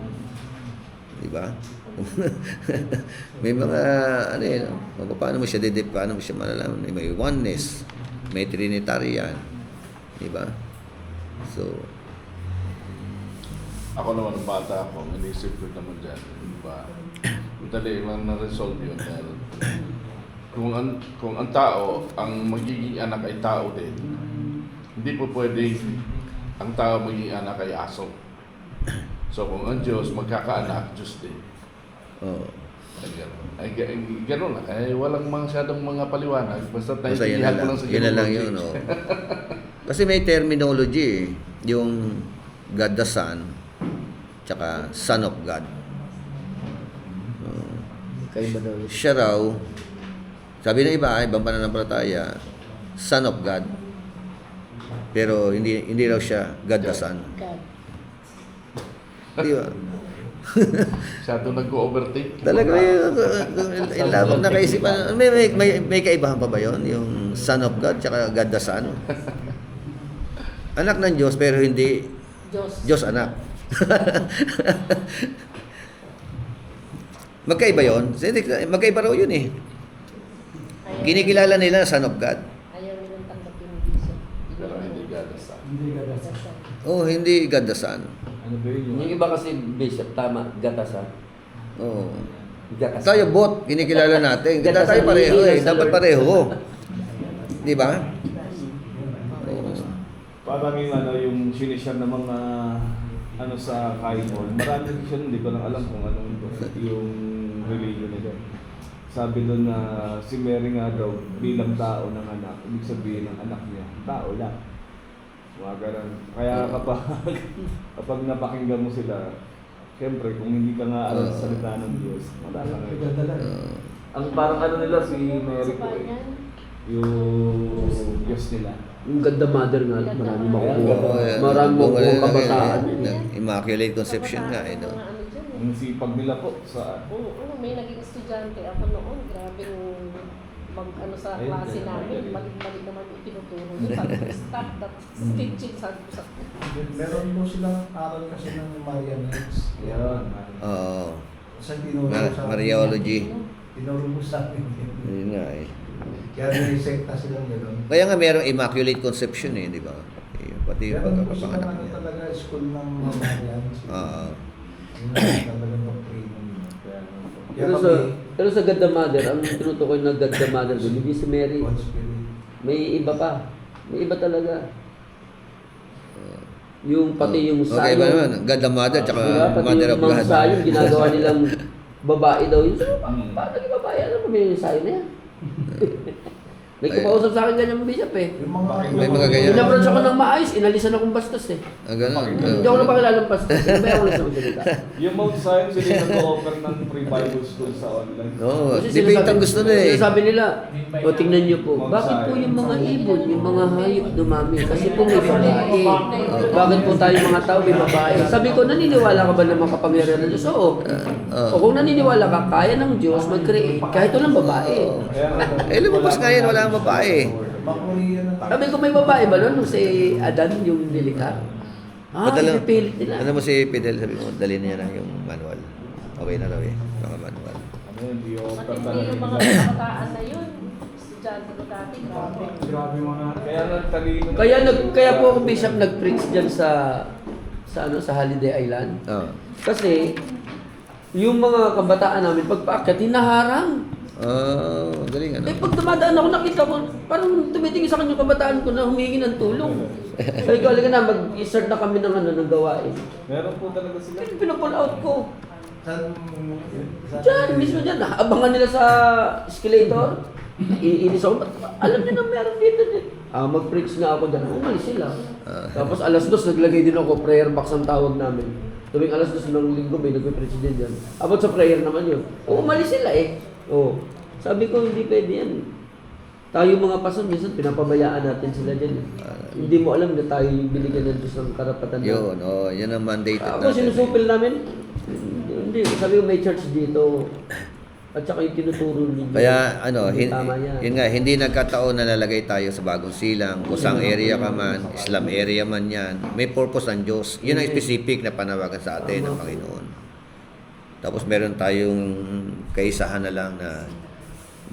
S1: Di ba? May mga, paano mo siya paano mo siya malalaman? May oneness, may Trinitarian. Di ba? So,
S8: Ako naman, bata ako, inisip ko naman dyan, di ba? Dali lang na-resolve yun. Dahil kung ang tao, ang magiging anak ay tao din, hindi po pwede ang tao magiging anak ay aso. So kung ang Diyos magkakaanak, Diyos din.
S1: oh,
S8: Ay gano'n lang. Ay walang masyadong mga paliwanag. Basta
S1: basta yun
S8: naiintindihan
S1: na
S8: ko
S1: lang.
S8: lang sa
S1: Yun na lang yun. Oh. Kasi may terminology yung God the Son, tsaka Son of God.
S7: Kaiba daw yun.
S1: Siya raw, sabi ng iba, ibang pananampalataya, Son of God. Pero hindi raw siya God the Son.
S11: God.
S1: Di ba?
S8: Masyado nag-overtake.
S1: Talaga yung labang na kaisipan. May kaibahan pa ba yun? Yung Son of God, tsaka God the Son? Anak ng Diyos, pero hindi Diyos anak. Magkaiba yun? Magkaiba raw yun eh. Kinikilala nila na Son of God.
S11: Ayaw nilang tanggapin yung Diyos.
S8: Pero hindi God the Son.
S3: Hindi ka dasa.
S1: Oh, hindi God the Son.
S4: Ano ba yun?
S7: Yung iba kasi, Bishop, tama, gatasan.
S1: Oh.
S7: Gatasan.
S1: Tayo bot, kinikilala natin. Kita
S7: Ganda
S1: tayo
S7: sa
S1: pareho
S7: Lord.
S1: eh. Dapat pareho. Di ba?
S4: Parang yung sinishare ng mga sa Kaimon. Marami siya, hindi ko lang alam kung anong yung religion nila. Sabi doon na si Mary nga daw bilang tao ng anak, ibig sabihin ng anak niya, tao lang. Mga ganun. Kaya kapag napakinggan mo sila, siyempre kung hindi ka nga alam sa salita ng Diyos, wala ka nga.
S3: Igadala.
S4: Ang parang nila si Mary po yung Diyos nila.
S7: Yung ganda mother nga, marami makukuha.
S1: Oo, yan.
S7: Marami makukuha kabataan.
S1: Immaculate Conception nga eh. No?
S4: Ang sipag nila po sa
S11: May naging estudyante ako noon. Grabe sa klase namin. Mali naman yung tinuturo. Sabi ko, stop that teaching. Sabi ko sa
S10: Meron mo silang aral kasi ng Marianites.
S4: yan.
S1: Oo.
S10: Sa tinuro sa amin.
S1: Mariology.
S10: Tinuro mo sa amin.
S1: Yun nga eh.
S10: Kaya may sekta silang gano'n.
S1: Kaya nga merong Immaculate Conception eh, di ba? Pati yung
S10: Meron po silang
S1: pagkapanganak
S10: ano
S1: niya.
S10: talaga, school ng Marianites.
S1: Oo.
S10: Yun ang talagang doctrine niya. Kaya
S7: Pero sa God the Mother, ang tinutukoy na God the Mother doon, hindi si Mary.
S10: One spirit.
S7: May iba pa. May iba talaga. Yung pati yung
S1: Okay
S7: sayo.
S1: ba naman? God the Mother, tsaka
S7: Diba? Pati
S1: Mother
S7: yung
S1: of
S7: mga
S1: God.
S7: sayo, ginagawa nilang babae daw yun. So, paano naging babae? Ano ba yung sayo na yan? May kumausap sa akin ganyan bishop eh.
S10: Yung mga
S1: May mga ganyan.
S7: Inapproach ako ng maayos, inalisan akong bastos eh.
S1: Ganun.
S7: Hindi ako napakilala ng bastos. Hindi ba ako lang sa magsalita?
S4: Yung Mount Zion, sila yung nag-offer ng free Bible school sa online.
S1: Oo,
S7: Kasi
S1: debate ang gusto na eh.
S7: Sinasabi nila, o tingnan niyo po, bakit po yung mga ibon, yung mga hayop dumami? Kasi po may babae. Bakit po tayo mga tao may babae? Sabi ko, naniniwala ka ba na makapangyarihan ng Diyos? Oo. O kung naniniwala ka, kaya ng Diyos mag-create kahit walang babae.
S1: Lumabas nga yan, wala ang babae.
S10: Makorean na tayo.
S7: Sabi ko, may babae ba nun? Nung si Adan, yung nilikha?
S1: Padala-
S7: pipilit nila.
S1: Ano mo si Fidel, sabi mo, dali niya lang yung manual. Okay na raw eh, mga manual.
S4: Ano yun, di offer
S11: Matindi yung mga
S4: talaga.
S11: kabataan na yun. Estudyante ko dati, grabe.
S3: Grabe mga...
S4: Kaya nagtalino.
S7: Kaya po ako bishop nag-preach diyan sa Holiday Island.
S1: Oo.
S7: Kasi yung mga kabataan namin pagpaakyat hinaharang.
S1: Galing ano.
S7: Eh pag dumadaan ako nakita ko parang tumitingin sa kanya yung kabataan ko na humingi ng tulong. Sabi ko, halika na, mag-start na kami ng gawain.
S4: Meron po talaga sila.
S7: Pinupull out ko.
S10: Saan?
S7: Diyan, mismo dyan. Abangan nila sa escalator. Iinis ako. Alam niyo na meron dito. Mag-preach nga ako dyan. Umalis sila. Tapos alas 2, naglagay din ako. Prayer box ang tawag namin. Tuwing alas 2 ng linggo, may nagpe-preach din dyan. About sa prayer naman yun. Umalis sila eh. Sabi ko, hindi pwede yan. Tayo mga pason, minsan pinapabayaan natin sila dyan. Hindi mo alam na tayo yung binigyan ng Diyos ng karapatan.
S1: Yun, yun ang mandate
S7: Ako, sinusupil namin. Hindi, sabi ko may church dito. At saka yung tinuturo ninyo.
S1: Kaya
S7: Tama yan.
S1: yun nga, hindi nagkataon na lalagay tayo sa bagong silang, kusang area ka man, Islam area man yan. May purpose ang Diyos. Yun ang specific na panawagan sa atin ng Panginoon. Tapos meron tayong kaisahan na lang na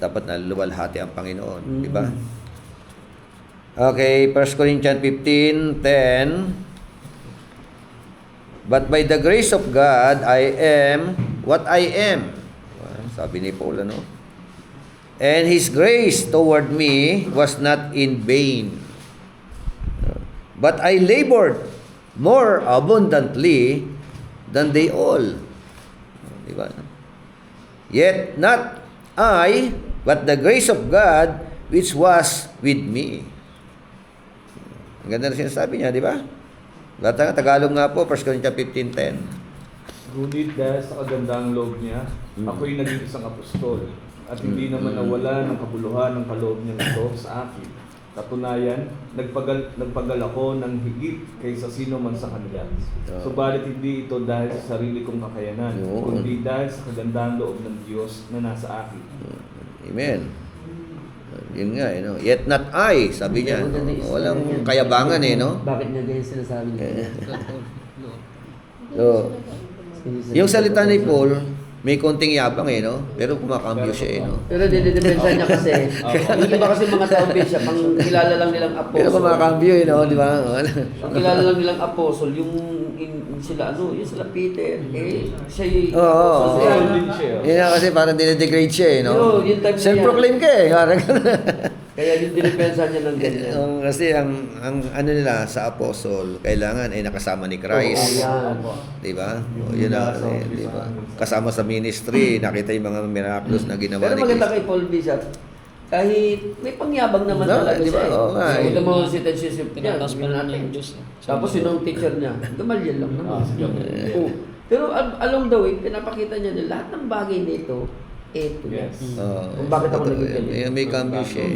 S1: dapat na luwalhati ang Panginoon. Di ba? Okay, 1 Corinthians 15:10. But by the grace of God, I am what I am. Sabi ni Paul, ano? And His grace toward me was not in vain. But I labored more abundantly than they all. Diba? Yet not I, but the grace of God which was with me. Ang ganda na sinasabi niya, di ba? Tagalog nga po, 1 Corinthians 15:10.
S4: Ngunit dahil sa kagandang loob niya, ako'y naging isang apostol at hindi naman nawala ng kabuluhan ng kaloob niya ito sa akin. Katunayan, nagpagal ako ng higit kaysa sino man sa kanila. Subalit hindi ito dahil sa sarili kong kakayanan, kundi dahil sa kagandang loob ng Diyos na nasa akin.
S1: Amen. Yun nga, no? Yet not I, sabi niya. Walang kayabangan no?
S7: Bakit niya ganyan sinasabi niya?
S1: So, yung salita ni Paul, may konting yabang no? Pero kumakambyo siya no?
S7: Pero didepensa niya kasi, yung iba kasi mga tao bishop, ang kilala lang nilang
S1: Pero
S7: apostle.
S1: kumakambyo no? Di ba?
S7: Ang kilala lang nilang apostle, yung sila sila Peter, siya yung
S1: Oo.
S7: apostle.
S4: din siya.
S1: Yun nga kasi parang dinedegrade siya no?
S7: Yung time na
S1: Self-proclaim ka Parang
S7: Kaya yung dinepensa niya ng ganyan.
S1: kasi ang ano nila sa apostle, kailangan ay nakasama ni Christ. Di ba? Yun na, di ba? Kasama sa ministry, nakita yung mga miraculous na ginawa
S7: Pero
S1: ni
S7: maganda
S1: Christ.
S7: kay Paul Bishop, kahit may pangyabang naman talaga
S1: di ba?
S7: siya.
S1: Oo nga,
S7: Kita
S1: eh.
S7: mo si Ted Sisip niya, tapos yun ang teacher niya, Gamaliel lang naman. Oo. Pero along the way, pinapakita niya na lahat ng bagay nito, eto yan. Kung bakit ako naging ganyan.
S1: May cambio siya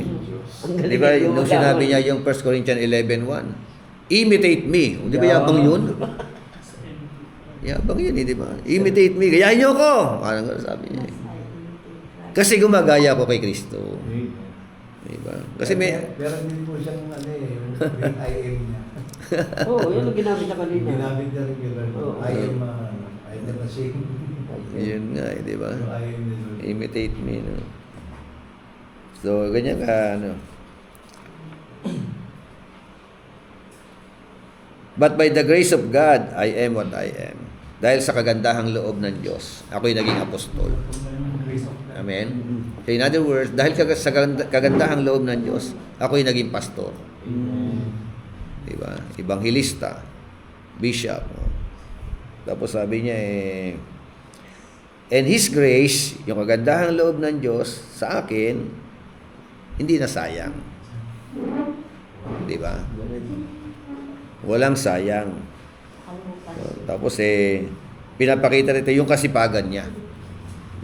S7: Ang
S1: Di
S7: galing
S1: ba,
S7: yung
S1: nung
S7: mga
S1: sinabi
S7: tao.
S1: niya yung 1 Corinthians 11:1, imitate me. Di ba yabang yun? Yabang yun di ba? Imitate me. Gayahin niyo ako. Parang gano'n sabi niya. Kasi gumagaya ko kay Kristo. Di ba? Kasi may...
S10: Pero hindi po siyang yung I am niya.
S7: Oo, yun ang ginamit niya kanina.
S10: Ginamit niya rin yun.
S1: Oo.
S10: I am the machine.
S1: Yun nga di ba?
S10: I am the Lord.
S1: Imitate me, no? So, ganyan ka, But by the grace of God, I am what I am. dahil sa kagandahang loob ng Diyos, ako'y naging apostol. Amen? So in other words, dahil sa kagandahang loob ng Diyos, ako'y naging pastor. Diba? Ebanghilista, bishop. Tapos sabi niya and His grace, yung kagandahang loob ng Diyos sa akin, hindi na sayang. Diba? Walang sayang. Tapos pinapakita rito yung kasipagan niya.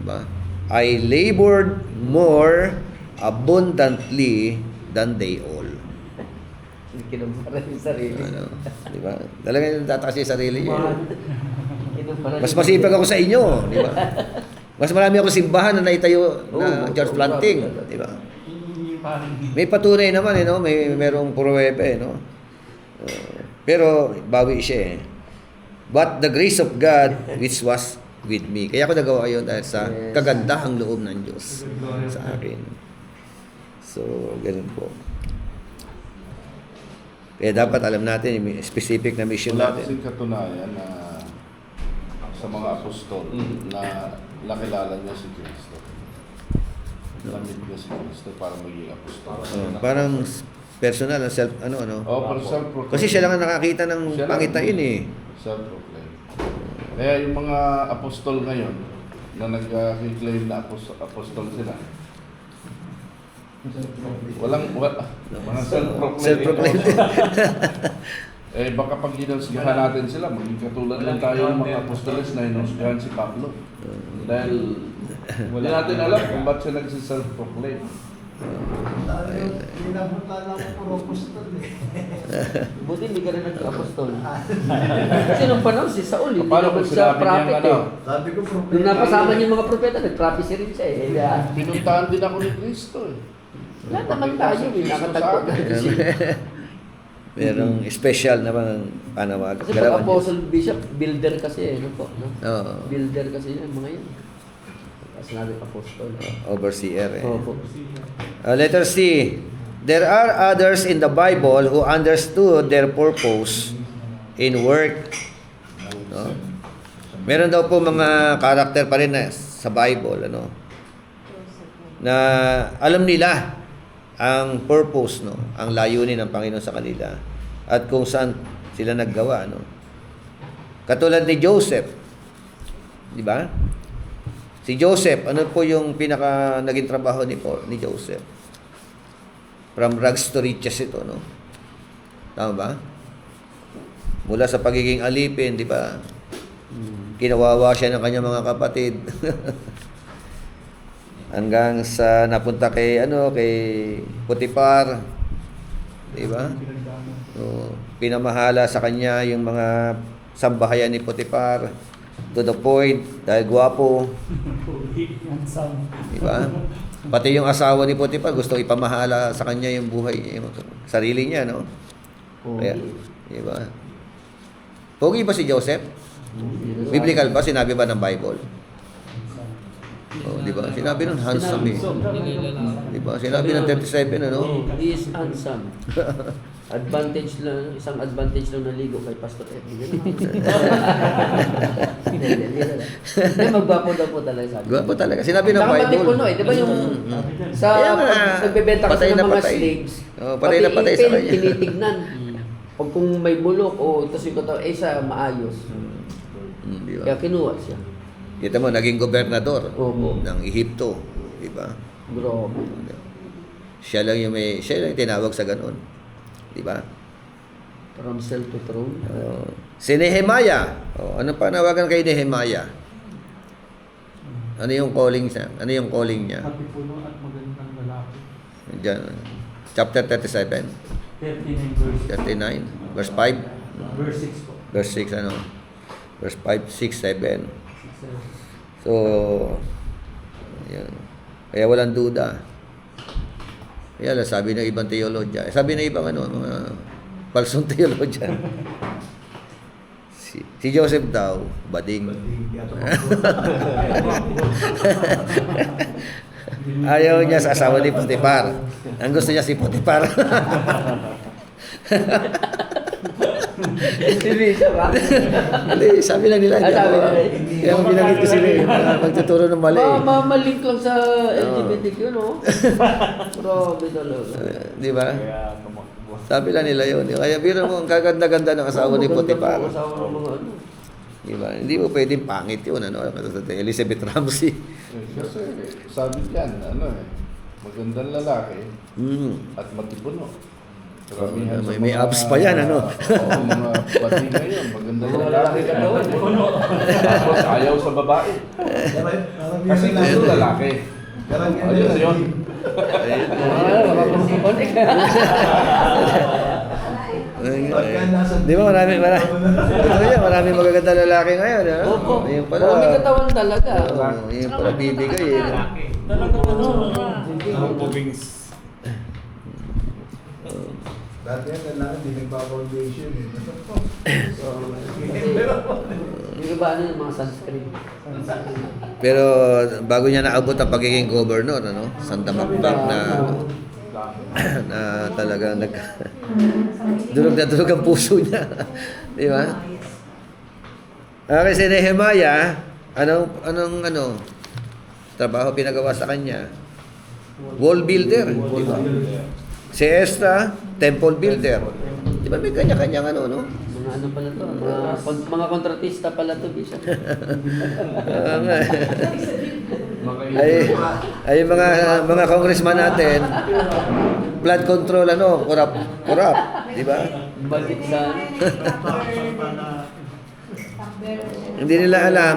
S1: Diba? I labored more abundantly than they all.
S7: Kinumpara yung sarili.
S1: Ano, diba? Talagang tataas yung sarili niya.
S7: Kinumpara
S1: Mas masipag ako sa inyo, di ba? Mas marami ako simbahan na naitayo na church planting, di ba? May patunay naman, no? Merong pruwebe, no? Pero bawi siya, But the grace of God which was with me. Kaya ako nagawa yun dahil sa kagandahang loob ng Diyos sa akin. So, ganun po. Kaya dapat alam natin yung specific na mission
S8: Wala
S1: natin.
S8: kasing katunayan na sa mga apostol na nakilala niya si Kristo. Lamit niya si Kristo para maging apostol.
S1: Parang personal, self, ano.
S8: Pero self-proclaim.
S1: Kasi siya lang ang nakakita ng
S8: Siya lang.
S1: pangitain eh.
S8: Self-proclaim. Kaya yung mga apostol ngayon na nag-claim na apostol sila, mga self-proclaim.
S1: Self-proclaim.
S8: Baka pag hinusgahan natin sila, maging katulad lang tayo ng mga apostoles na hinusgahan si Pablo. Dahil hindi natin alam kung ba't siya nagsiself-proclaim.
S10: Pinapunta lang ko puro apostol eh.
S7: Buti hindi ka rin nag-apostol. Kasi nung panahon si Saul, hindi
S8: Paano
S7: naman
S8: kung
S7: siya
S8: sinabi niya
S7: prophet
S8: ano?
S10: Sabi ko propeta.
S7: Nung napasama niya yung mga propeta, nag-prophecy rin siya eh.
S8: Pinuntahan din ako ni Kristo eh.
S7: Lahat naman tayo, nakatagpo na kasi.
S1: Merong special na mga panawag.
S7: Kasi pag apostle bishop, builder kasi ano po. No?
S1: Oo.
S7: Builder kasi yan, mga yan. Kasi nabi apostol.
S1: Overseer eh.
S7: Opo.
S1: Letter C. There are others in the Bible who understood their purpose in work. No? Meron daw po mga karakter pa rin na sa Bible, ano, na alam nila ang purpose, no, ang layunin ng Panginoon sa kanila at kung saan sila naggawa, no. Katulad ni Joseph, di ba? Si Joseph, ano po yung pinaka naging trabaho ni Joseph? From rags to riches ito, no? Tama ba? Mula sa pagiging alipin, di ba? Kinawawa siya ng kanyang mga kapatid. Hanggang sa napunta kay Potiphar, di ba? So, pinamahala sa kanya yung mga sambahayan ni Potiphar to the point dahil gwapo. Di ba? Pati yung asawa ni Potiphar gusto ipamahala sa kanya yung buhay, yung sarili niya, no? Kaya, di ba? Pogi ba si Joseph? Biblical ba? Sinabi ba ng Bible? Oh, di ba? Sinabi nun, handsome eh. Di ba? Sinabi ng 37, ano?
S7: He is handsome. Advantage lang, isang advantage lang naligo kay Pastor Eddie. Hindi, magbapo daw po talaga sabi.
S1: Gwapo talaga. Sinabi ng
S7: Saka pati
S1: Bible.
S7: puno eh, di ba yung sa
S1: Kaya nga,
S7: pag nagbebenta kasi
S1: patay
S7: ng
S1: na
S7: mga
S1: patay.
S7: slaves,
S1: Oh, patay na patay sa kanya.
S7: tinitignan. Pag kung may bulok o tapos yung katawan, sa maayos.
S1: Di ba?
S7: Kaya kinuha siya.
S1: Kita mo, naging gobernador
S7: Opo.
S1: ng Ehipto. Di ba?
S7: Grabe.
S1: Siya lang yung tinawag sa ganun. Di ba?
S7: From cell to throne.
S1: Si Nehemiah. Ano pa nawagan kay Nehemiah? Ano yung calling niya? Ano yung calling niya?
S2: Matipuno at magandang lalaki.
S1: Diyan, chapter 37,
S2: 39
S1: 39, verse 5,
S2: verse 6 po.
S1: verse 6, ano? Verse 5, 6, 7. So, yan. Kaya walang duda. Kaya lang, sabi ng ibang teologya. Sabi ng ibang mga falsong teologya. Si Joseph daw, bading. Ayaw niya sa asawa ni Potiphar. Ang gusto niya si Potiphar.
S7: Si Bishop, ha?
S1: Hindi, sabi lang nila.
S7: Ah, sabi
S1: ako.
S7: nila.
S1: Kaya ang binanggit ko sila magtuturo ng mali.
S7: Malink lang sa LGBTQ, no? Grabe talaga.
S1: Di ba?
S4: Kaya tumakbo.
S1: Sabi lang nila yun. Kaya biro mo, ang kaganda-ganda ng asawa ni Potiphar.
S7: Asawa ng mga ano.
S1: Di ba? Hindi mo pwedeng pangit yun. Ano? Elizabeth Ramsey.
S8: Kasi sabi diyan, magandang lalaki
S1: Mm.
S8: at matipuno.
S1: May abs pa yan, ano?
S8: Oo, mga pati ngayon, magandang
S7: Mga
S8: lalaki.
S7: lalaki ka daw,
S8: Tapos ayaw sa babae. Kasi gusto lalaki. Ayun yun.
S1: Di ba marami magaganda lalaki ngayon, ha?
S7: Opo.
S1: Yung pala.
S7: May katawan talaga.
S1: Yung pala bibigay, eh.
S2: Talagang ano,
S10: Dati yan, kailangan di nagpa-foundation eh.
S7: Yung iba ano yung mga sunscreen.
S1: Pero bago niya naabot ang pagiging governor, ano? Santa Macbeth na talagang durog na durog ang puso niya. Di ba? Okay, si Nehemiah, anong trabaho pinagawa sa kanya? Wall builder, di ba? Si Esther, temple builder. Di ba may kanya-kanyang no?
S7: Mga ano pala to? Mga kontratista pala to, Bishop.
S1: Oo nga. ay mga congressman natin, blood control corrupt, di ba?
S7: Bakit sa...
S1: Hindi nila alam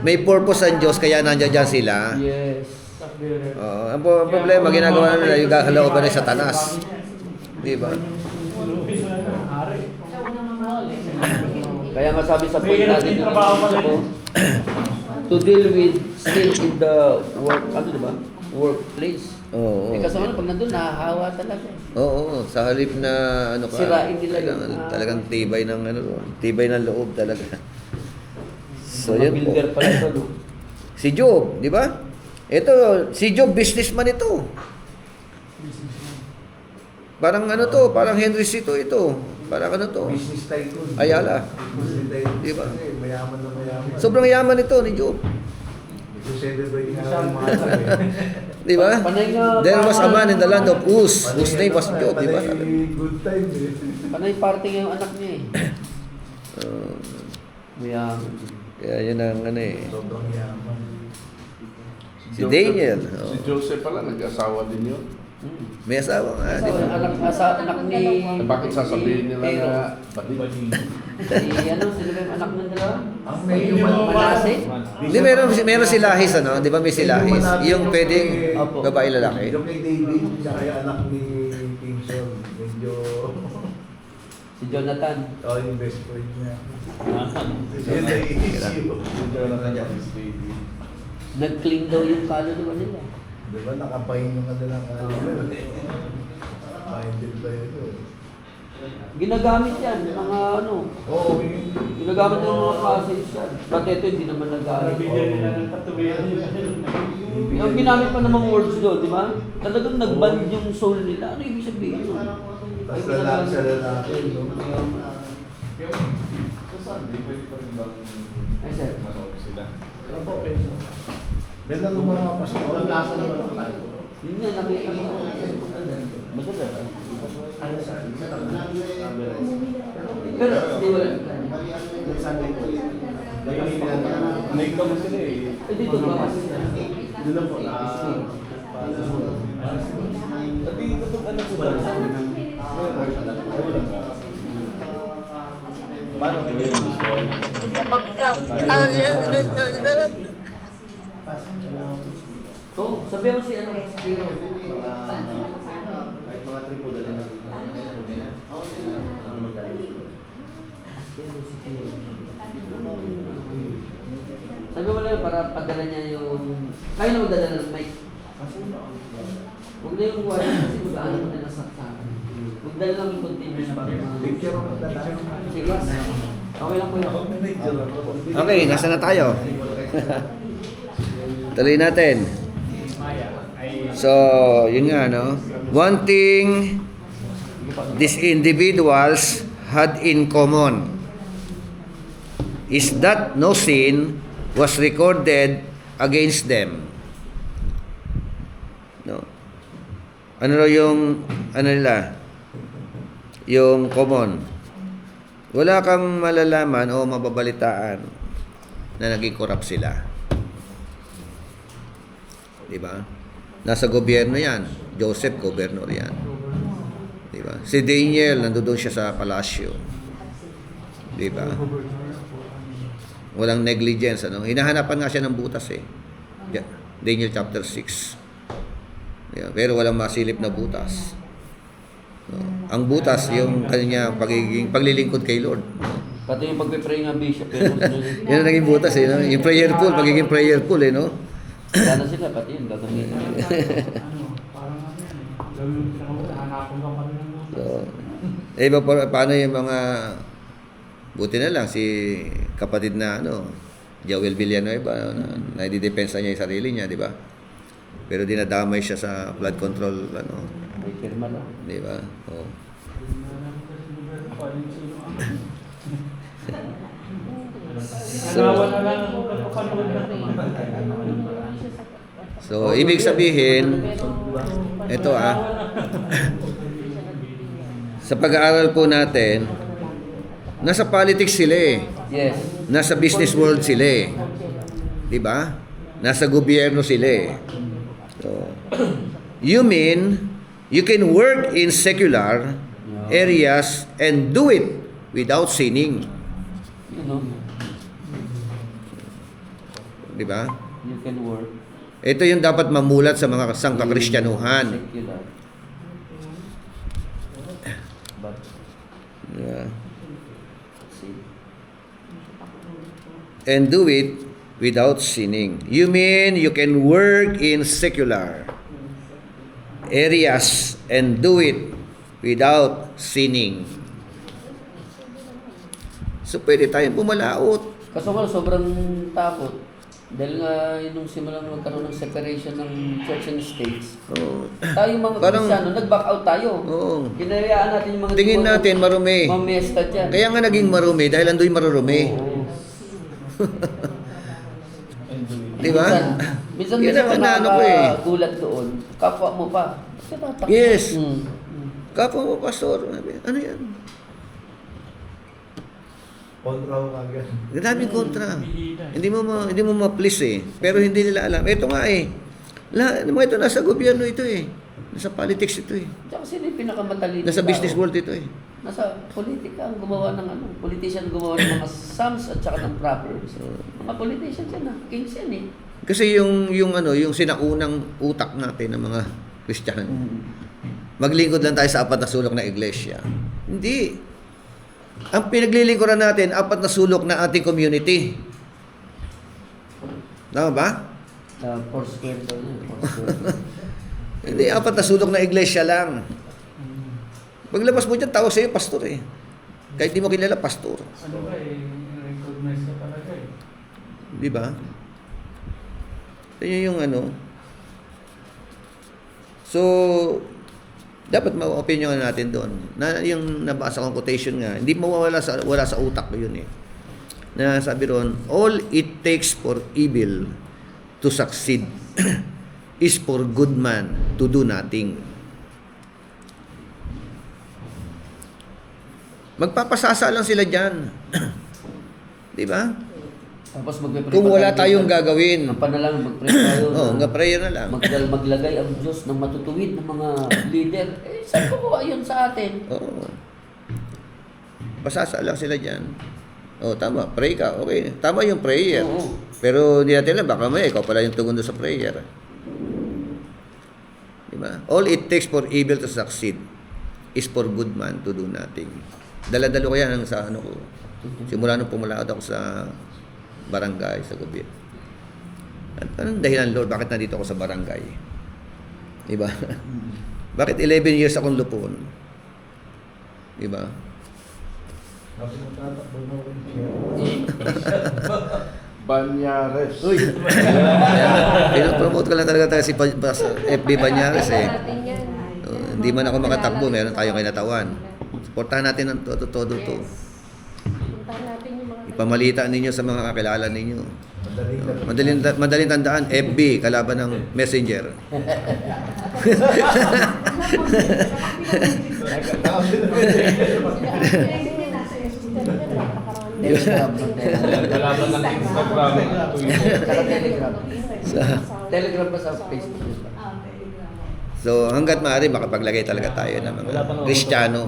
S1: may purpose ang Diyos kaya nandiyan dyan sila.
S7: Yes.
S1: Ang problema ginagawa nila yung kalooban ng Satanas. Di ba?
S7: Kaya nga sabi sa point natin yung to deal with still in the work, diba? Workplace.
S1: Oo.
S7: Eh kasama pag nandun, nahahawa talaga.
S1: Oo, sa halip na
S7: Sirain nila yun.
S1: talagang tibay ng loob talaga. So
S7: Mga
S1: yun po.
S7: builder pala to, no?
S1: Si Job, di ba? Ito, si Job businessman ito. Parang parang Henry C. ito. Parang
S10: Business tycoon.
S1: Ayala.
S10: Business tycoon.
S1: Di ba?
S10: Kasi mayaman na mayaman.
S1: Sobrang yaman ito ni Job.
S10: Celebrate nga ang mga sabi.
S1: Di ba?
S7: Panay nga,
S1: There was a man in the land of Uz, whose name was Job, di ba?
S10: Panay good time eh.
S7: Panay party nga yung anak niya eh.
S1: Kaya yun ang
S10: Sobrang yaman.
S1: Si Daniel.
S8: Si Joseph pala, nag-asawa din yun.
S1: May asawa nga, di ba?
S7: Anak ni...
S8: Bakit sasabihin nila
S7: Pero,
S8: na bading?
S7: sino ba yung anak ng dalawa?
S10: Ang may human
S7: Manase?
S1: Hindi, meron si Lahis, Di ba may si Lahis? Yung pwedeng
S7: Opo.
S1: babae lalaki.
S10: Yung kay David, tsaka yung anak ni King Saul, medyo...
S7: Si Jonathan.
S10: yung best friend niya. Yun na issue.
S7: Nag-clean daw yung kaluluwa nila.
S10: Diba, nakapahin yung kanilang kaluluwa. Nakapahin ba yun?
S7: Ginagamit yan, mga
S10: Oo, yun.
S7: ginagamit ng mga passage yan. Ba't ito hindi naman nagamit? Yung ginamit pa namang words doon, di ba? Talagang nag-band yung soul nila. Ano ibig sabihin yun?
S10: Tapos lalaki sa lalaki, no?
S7: Ay, sir.
S10: Meron ng mga pastor.
S7: Yun nga, nakita ko. Maganda. Pero, di ba?
S4: Nag-ikaw sila eh.
S7: Eh, dito ba?
S10: Doon na po na...
S4: Pati itong anak ko ba? Paano kayo yung gusto?
S7: Oo, sabi mo si ano, Spiro.
S10: Kahit mga tripo dali na.
S7: Sabi mo lang para padala niya yung... Kaya na magdala ng mic. Huwag na yung wala kasi mag-aanap na nasa akin. Magdala lang yung continuous para
S10: Picture ako na tayo.
S7: sige. Okay lang po yun.
S10: Picture ako.
S1: Okay, nasa na tayo? Tuloy natin. So, yun nga, wanting these individuals had in common is that no sin was recorded against them. No. Ano raw yung nila? Yung common. Wala kang malalaman o mababalitaan na naging corrupt sila. 'Di ba? Nasa gobyerno 'yan. Joseph, gobernador 'yan. 'Di ba? Si Daniel nandoon siya sa palasyo. 'Di ba? Walang negligence, ano? Hinahanapan nga siya ng butas eh. Daniel chapter 6. Yeah, pero walang masilip na butas. No. Ang butas yung kanya paglilingkod kay Lord.
S7: Pati yung pagpe-pray nga bishop, pero
S1: Yan ang naging butas eh, no? Yung prayerful, pagiging prayerful eh, no?
S7: wala na sila, pati yun, gagamitin.
S2: Parang ano yan, gawin mo hanapan ka pa rin ng
S1: So,
S2: butas.
S1: paano yung mga buti na lang si kapatid na Joel Villanueva, naididepensa niya yung sarili niya, di ba? Pero dinadamay siya sa flood control,
S7: May firma lang.
S1: di ba? Oh.
S2: Nanawa na lang ako kapapanood na
S1: So, ibig sabihin, ito sa pag-aaral po natin, nasa politics sila eh.
S7: Yes.
S1: Nasa business world sila eh. Di ba? Nasa gobyerno sila eh. So, you mean you can work in secular areas and do it without sinning.
S7: You know,
S1: Di ba?
S7: you can work.
S1: Ito yung dapat mamulat sa mga sangkakristyanuhan.
S7: Secular. But,
S1: Yeah.
S7: see,
S1: And do it without sinning. You mean you can work in secular areas and do it without sinning. So, pwede tayong pumalaot.
S7: kaso nga, sobrang takot. Dahil nga, nung simulang magkaroon ng separation ng church and states,
S1: Oo.
S7: tayo mga
S1: Parang-
S7: Kristyano, nag-back out tayo.
S1: Oo.
S7: Hinayaan natin yung mga
S1: Tingin
S7: demonyo
S1: natin marumi.
S7: mamesta dyan.
S1: Kaya nga naging marumi dahil ando'y marurumi.
S7: Oo.
S1: Di ba?
S7: Minsan
S1: Yun ang inaano ko eh.
S7: nakakagulat doon. Kapwa mo pa. Tatak.
S1: Yes.
S7: Mm.
S1: Kapwa mo, pastor. Ano yan?
S10: Kontra ko kagad.
S1: Daming kontra. Hindi mo ma-please eh. Pero hindi nila alam. Ito nga eh. Mga ito nasa gobyerno ito eh. Nasa politics ito eh.
S7: Tsaka sino yung pinakamatalino?
S1: Nasa
S7: tao?
S1: business world ito eh.
S7: Nasa politika ang gumawa ng politician gumawa ng mga psalms at saka ng proverbs. Mga politician yan kings yan eh.
S1: Kasi yung sinaunang utak natin ng mga Kristiyano. Maglingkod lang tayo sa apat na sulok na iglesia. Hindi. Ang pinaglilingkuran natin, apat na sulok na ating community. Tama ba?
S7: Foursquare daw yun. Foursquare.
S1: Hindi, apat na sulok na iglesia lang. Paglabas mo dyan, tawag sa'yo pastor eh. Kahit di mo kilala, pastor.
S2: Ano ba recognize ka talaga eh.
S1: Di ba? Yan yung So, dapat ma-opinion natin doon. Na yung nabasa kong quotation nga, hindi mawawala wala sa utak ko yun eh. Na sabi ron, all it takes for evil to succeed is for good man to do nothing. Magpapasasa lang sila dyan. Di ba?
S7: Tapos magpe-pray
S1: Kung
S7: pa
S1: wala
S7: tayo
S1: tayong
S7: dyan.
S1: gagawin,
S7: Ang panalangin, mag-pray tayo.
S1: prayer na lang.
S7: Maglagay ang Diyos ng matutuwid ng mga leader. Saan ko yun sa atin?
S1: Oo. Pasasa lang sila dyan. Tama. Pray ka. Okay. Tama yung prayer.
S7: Oo.
S1: Pero hindi natin alam. Baka may ikaw pala yung tugon doon sa prayer. Diba? All it takes for evil to succeed is for good man to do nothing. Dala-dalo ko yan sa ko. Simula nung pumalaot ako sa barangay, sa gobyerno. Anong dahilan, Lord? Bakit nandito ako sa barangay? Diba? Bakit 11 years akong lupon? Diba?
S10: Tapos matatakbo na ako
S8: Banyares.
S1: Uy! Pinopromote ko lang talaga tayo si FB Banyares eh.
S11: Natin yan.
S1: Hindi man ako makatakbo, meron tayong kinatawan. Supportahan natin ng todo-todo to.
S11: Yes. Puntahan natin yung mga
S1: Ipamalita ninyo sa mga kakilala ninyo.
S10: Madaling
S1: Madaling tandaan, FB, kalaban ng Messenger.
S7: Telegram.
S6: Kalaban ng Instagram, Twitter.
S7: Saka Telegram. Telegram pa sa Facebook.
S1: So hanggat maaari makapaglagay talaga tayo ng mga Kristiyano.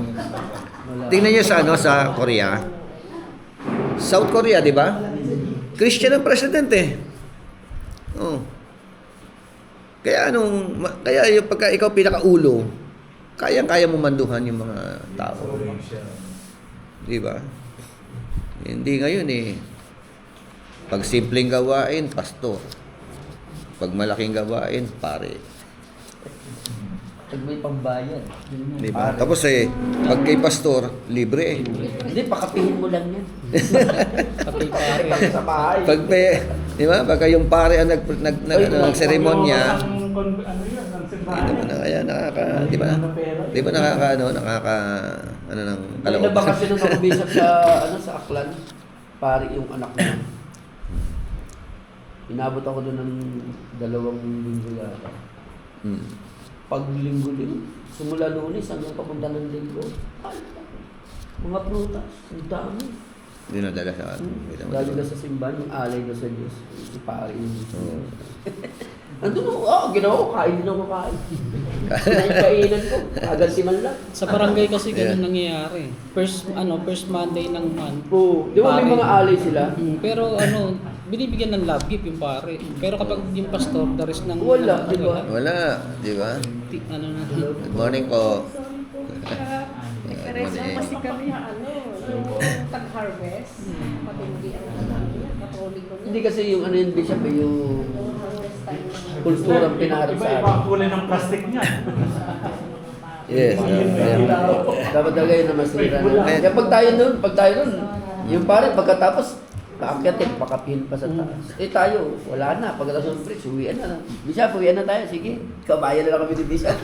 S1: Tingnan niyo sa sa Korea. South Korea, di ba? Christian ang presidente. Oh. Kaya yung pagka ikaw pinakaulo, kaya mo manduhan yung mga tao. Di ba? Hindi ngayon eh. Pag simpleng gawain, pastor. Pag malaking gawain, pare.
S7: Pag may pambayad.
S1: Di ba? Tapos pag kay pastor, libre.
S7: Hindi, pakapihin mo lang yan.
S2: Kapay pare.
S7: Sa bahay.
S1: Pag di ba? Pagka yung pare ang nagseremonya, di ba na kaya di ba? Di ba ng
S7: May
S1: kalooban.
S7: nabakasyon nung ako bishop sa Aklan. Pare yung anak niya. Inabot ako doon ng 2 linggo yata. Pag linggo-linggo, simula Lunes hanggang papunta ng linggo, mga prutas, ang dami.
S1: Dinadala sa
S7: Galing na sa simbahan, yung alay na sa Diyos. Si pare yung
S1: Oo.
S7: Andun ako, ginawa ko, kain din ako kain. Pinainan ko, aganti man lang.
S2: Sa barangay kasi ganun nangyayari. First Monday ng month.
S7: Oo, di ba may
S2: pare.
S7: mga alay sila?
S2: Pero binibigyan ng love gift yung pare. Pero kapag yung pastor, the rest ng
S7: Wala, di ba?
S1: Wala, di ba? Good morning po.
S11: Pares lang kasi kami yung tag-harvest. Matindi ang katoliko niya.
S7: Hindi kasi yung yung bishop yung
S11: Yung harvest time na
S7: kulturang pinaharap sa atin.
S3: kulay ng plastic niya.
S1: Yes.
S7: Dapat talaga yun na masira na. Kaya pag tayo nun, yung pare pagkatapos, paakyatin, pakapihin pa sa taas. Tayo, wala na. Pagkatapos ng bridge, uwian na. Bishop, uwian na tayo. Sige, kabayan na lang kami ni Bishop.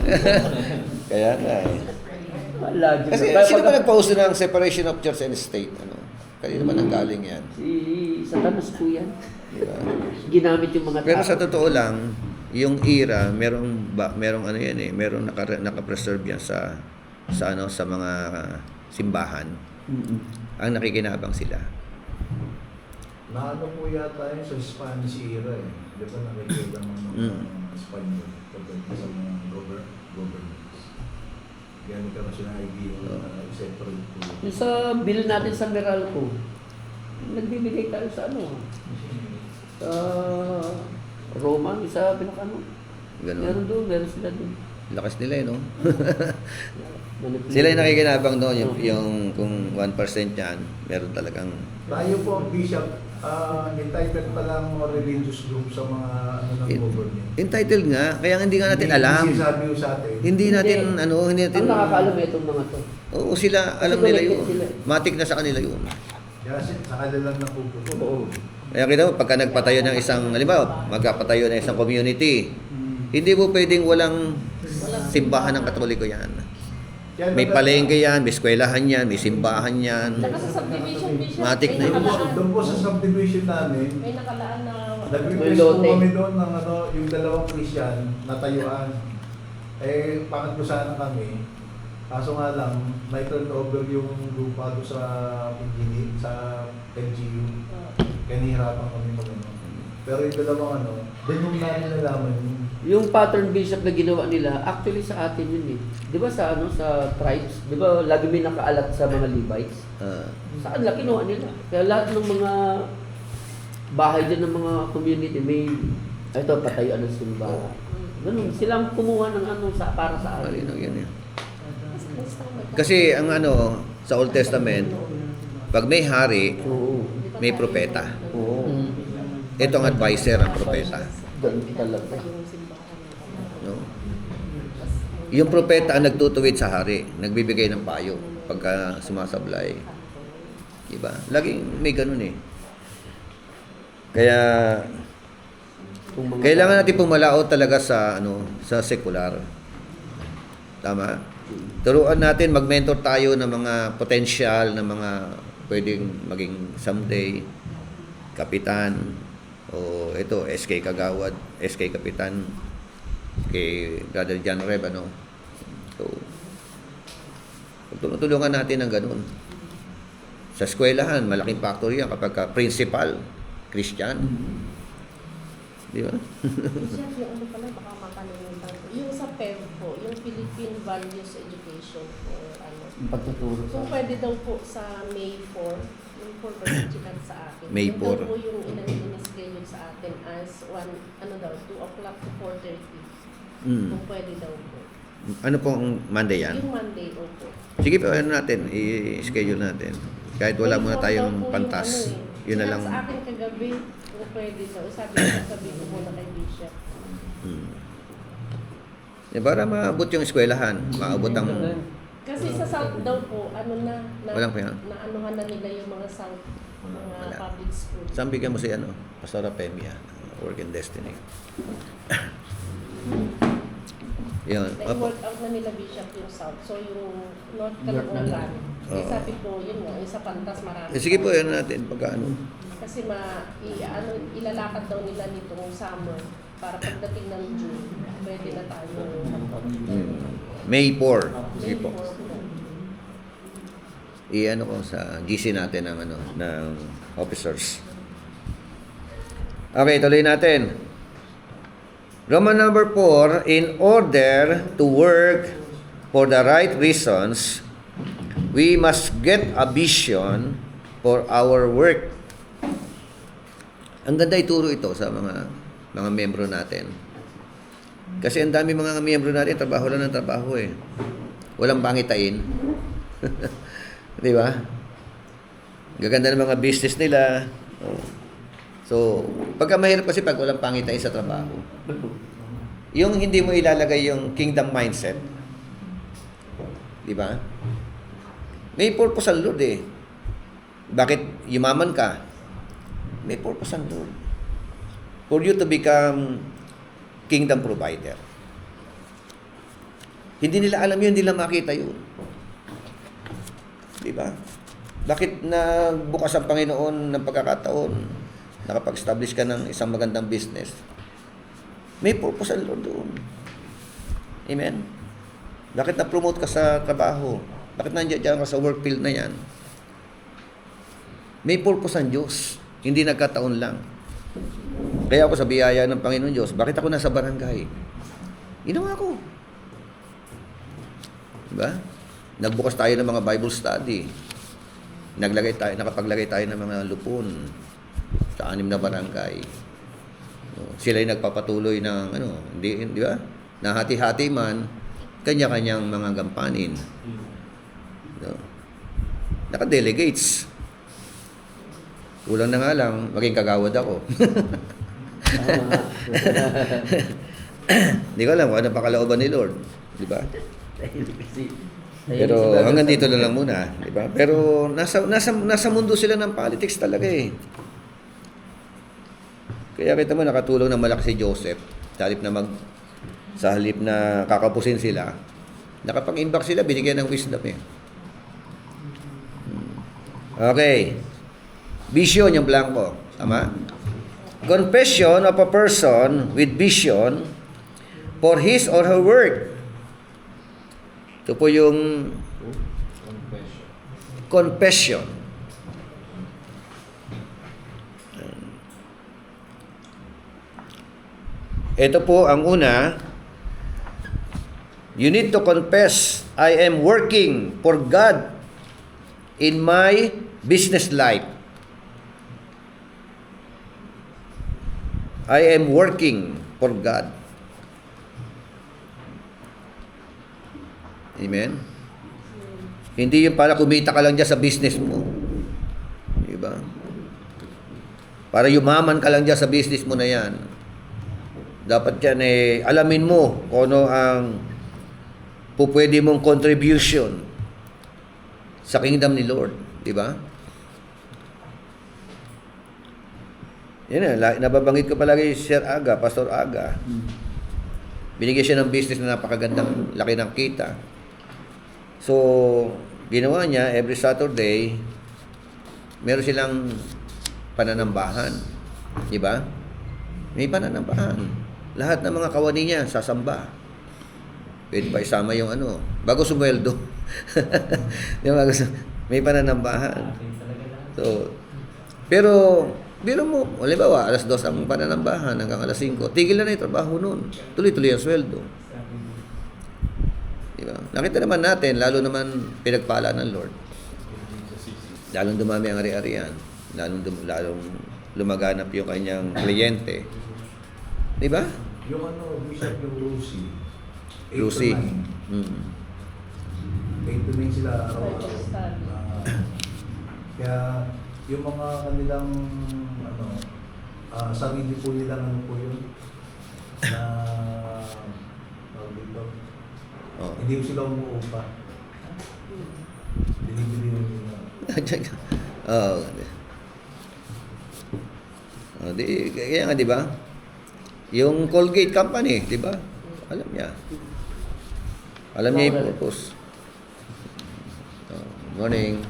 S1: Kaya nga eh.
S7: Wala.
S1: Kasi sino ba nagpauso ng separation of church and state? Kanina naman ang galing yan.
S7: Si Satanas po yan.
S1: Diba?
S7: Ginamit yung mga
S1: Pero sa totoo lang, yung era, merong naka-preserve yan sa mga simbahan. Ang nakikinabang sila.
S10: Naano po yata yun sa Spanish era eh. Di ba nakikita ng mga Espanyol pagdating sa mga governments. Kaya nagkaroon sila ng idea na separate po.
S7: Yung sa bill natin sa Meralco, nagbibigay tayo sa sa Roma, isa pinakano.
S1: Ganun.
S7: Meron sila doon.
S1: Lakas nila no? Sila yung nakikinabang doon, yung kung 1% yan, meron talagang...
S10: Tayo po, Bishop, entitled pa lang mga religious group sa mga ng government.
S1: Entitled nga, kaya hindi nga natin alam.
S10: Hindi sinasabi ko sa atin.
S1: Hindi natin.
S7: Ang nakakaalam itong mga to.
S1: Oo, sila, alam nila yun. Matik na sa kanila yun.
S10: Kaya sa kanila lang napupunta.
S7: Oo.
S1: Kaya kita mo, pagka nagpatayo ng isang, halimbawa, magkapatayo ng isang community, hindi mo pwedeng walang simbahan ng Katoliko yan. May palengke yan, may eskwelahan yan, may simbahan yan.
S11: Saka sa subdivision, Bishop,
S1: Matik na
S11: may
S1: yun.
S11: nakalaan.
S10: Doon po sa subdivision namin,
S11: May nakalaan na
S10: nag-request po kami doon ng yung 2 Christian na tayuan. Bakit ko sana kami? Kaso nga lang, may turnover yung lupa doon sa PGD, sa LGU. Kaya nahihirapan kami mag-ano. Pero yung 2 doon yung namin nalaman yun.
S7: Yung pattern bishop na ginawa nila, actually sa atin yun eh. Di ba sa tribes, di ba lagi may nakaalat sa mga Levites? Sa kanila, kinuha nila. Kaya lahat ng mga bahay dyan ng mga community, may, ito, patayuan ng simbahan. Ganun, silang kumuha ng para sa atin.
S1: Malinaw yun eh. Kasi ang sa Old Testament, pag may hari,
S7: Oo.
S1: may propeta.
S7: Oo.
S1: Ito ang advisor ang propeta.
S7: Ganun talaga.
S1: No? Yung propeta ang nagtutuwid sa hari, nagbibigay ng payo pagka sumasablay. Diba? Laging may ganun eh. Kaya kailangan natin pumalaot talaga sa sa sekular. Tama? Turuan natin, mag-mentor tayo ng mga potential, ng mga pwedeng maging someday kapitan, o ito, SK Kagawad, SK Kapitan, kay Brother John Reb, ano. So, tulungan natin ng ganun. Sa eskwelahan, malaking factor yan kapag ka principal, Christian. Di ba?
S11: Chef, yung ano pala, baka makalimutan ko. Yung sa PEV po, yung Philippine Values Education po, ano.
S7: Pagtuturo
S11: So, pwede daw po sa May 4, May 4 ba yung sa akin?
S1: May
S11: Yun daw
S1: 4.
S11: po yung in-schedule sa atin as 2 o'clock to 4:30. Kung pwede daw po.
S1: Ano pong Monday yan?
S11: Yung Monday po.
S1: Sige po, ano natin, i-schedule natin. Kahit wala muna tayong pantas. Yun na lang.
S11: Sa akin kagabi, kung pwede daw. Sabi ko muna kay Bishop.
S1: Para maabot yung eskwelahan, maabot ang...
S11: Kasi sa South daw po,
S1: Walang pa yan.
S11: naanuhan na nila yung mga South, mga
S1: Wala.
S11: public school.
S1: Saan bigyan mo si Pastora Pemia, Work and Destiny. Yun.
S11: Na-work out na nila Bishop yung South. So yung North Caloocan, sabi ko, yun nga, yung sa Pantas marami.
S1: Sige po, yan natin, pagkaano.
S11: Kasi ilalakad daw nila nitong summer para pagdating ng June, pwede na tayo.
S1: May 4. Sige po.
S11: May 4 po.
S1: I-ano ko sa GC natin ng ng officers. Okay, tuloy natin. Roman number 4, in order to work for the right reasons, we must get a vision for our work. Ang ganda ituro ito sa mga membro natin. Kasi ang dami mga miyembro natin, trabaho lang ng trabaho eh. Walang pangitain. Di ba? Gaganda ng mga business nila. So, pagka mahirap kasi pag walang pangitain sa trabaho. Yung hindi mo ilalagay yung kingdom mindset. Di ba? May purpose ang Lord eh. Bakit yumaman ka? May purpose ang Lord. For you to become kingdom provider. Hindi nila alam yun, hindi nila makita yun. Diba? Bakit nagbukas ang Panginoon ng pagkakataon? Nakapag-establish ka ng isang magandang business. May purpose ang Lord doon. Amen? Bakit na-promote ka sa trabaho? Bakit nandiyan ka sa work field na yan? May purpose ang Diyos. Hindi nagkataon lang. Kaya ako sa biyaya ng Panginoon Diyos, bakit ako nasa barangay? Ginawa ko. Diba? Nagbukas tayo ng mga Bible study. Nakapaglagay tayo ng mga lupon sa 6 na barangay. Sila ay nagpapatuloy ng di ba? Nahati-hati man, kanya-kanyang mga gampanin. Naka-delegates. Kulang na nga lang, maging kagawad ako. Hindi ko alam kung ano pakalooban ni Lord. Di ba? Pero hanggang dito na lang muna. Di ba? Pero nasa mundo sila ng politics talaga eh. Kaya kita mo, nakatulong ng malaki si Joseph. Sa halip na kakapusin sila, nakapag-imbak sila, binigyan ng wisdom eh. Okay. Vision yung blanco. Tama? Confession of a person with vision for his or her work. Ito po yung confession. Ito po ang una. You need to confess, I am working for God in my business life. I am working for God. Amen? Hindi yung para kumita ka lang dyan sa business mo. Diba? Para yumaman ka lang dyan sa business mo na yan. Dapat yan alamin mo kung ano ang pupwede mong contribution sa kingdom ni Lord. Diba? Yan na, nababanggit ko palagi si Sir Aga, Pastor Aga. Binigyan siya ng business na napakagandang laki ng kita. So, ginawa niya, every Saturday, meron silang pananambahan. Di ba? May pananambahan. Lahat ng mga kawani niya, sasamba. Pwede pa isama yung ano, bago sumweldo. Di ba? May pananambahan. So, pero, biro mo, halimbawa, alas 2 ang pananambahan hanggang alas 5. Tigil na yung trabaho nun. Tuloy-tuloy ang sweldo. Diba? Nakita naman natin, lalo naman pinagpala ng Lord. Lalong dumami ang ari-arian. Lalong lumaganap yung kanyang kliyente. Diba?
S10: Yung ano, Bishop, yung Lucy. 8
S1: Lucy.
S10: to 9. 8 to 9 sila araw-araw. Kaya yung mga kanilang ano, sarili po nilang ano po yun na dito.
S1: Oh.
S10: Hindi po sila umuupa. Binibili nila.
S1: Oh. Oh, kaya nga, di ba? Yung Colgate Company, di ba? Alam niya. Alam niya yung purpose. Oh, morning.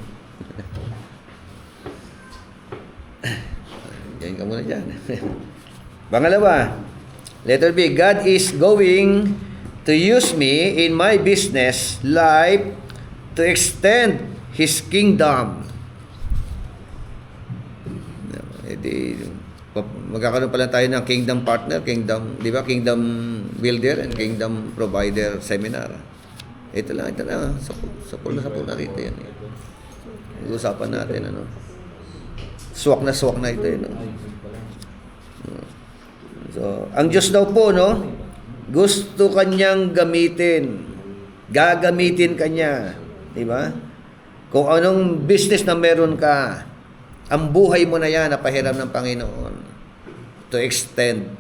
S1: Diyan ka muna dyan. Pangalawa, letter B, God is going to use me in my business life to extend His kingdom. Magkakaroon pala tayo ng kingdom partner, kingdom, di ba? Kingdom builder and kingdom provider seminar. Ito lang. Sapul na rito yan. Usapan natin, ano. Swak na ito, no? So, ang Diyos daw po, no? Gusto kanyang gamitin. Gagamitin kanya. Di ba? Kung anong business na meron ka, ang buhay mo na yan, napahiram ng Panginoon to extend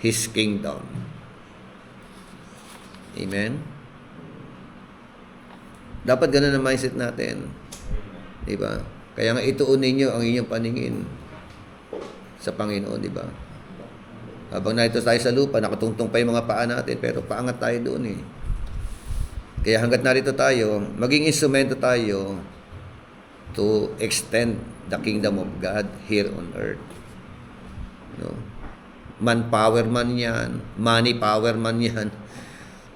S1: His kingdom. Amen? Dapat ganun ang mindset natin. Di ba? Kaya nga ituon ninyo ang inyong paningin sa Panginoon, di ba? Habang narito tayo sa lupa, nakatungtong pa yung mga paa natin, pero paangat tayo doon eh. Kaya hanggat narito tayo, maging instrumento tayo to extend the kingdom of God here on earth. No? Manpower man yan, money power man yan.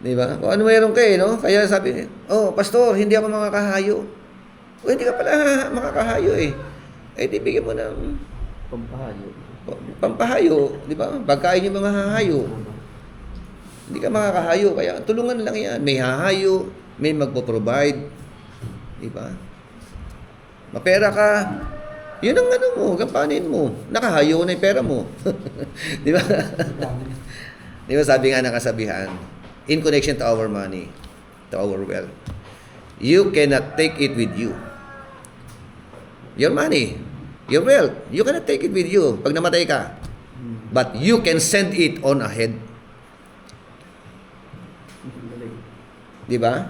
S1: Di ba? Kung ano mayroon kayo, no? Kaya sabi, oh, pastor, hindi ako makakahayo. O, hindi ka pala makakahayo eh. Eh, di bigyan mo ng pampahayo. Di ba? Pagkain yung mga hahayo. Hindi ka makakahayo. Kaya tulungan lang yan. May hahayo, may magpo-provide. Di ba? Mapera ka, yun ang ano mo, gampanin mo. Nakahayo na yung pera mo. Di ba? Di ba sabi nga ng kasabihan, in connection to our money, to our wealth, you cannot take it with you. Your money, your wealth, you cannot take it with you pag namatay ka. But you can send it on ahead. Di ba?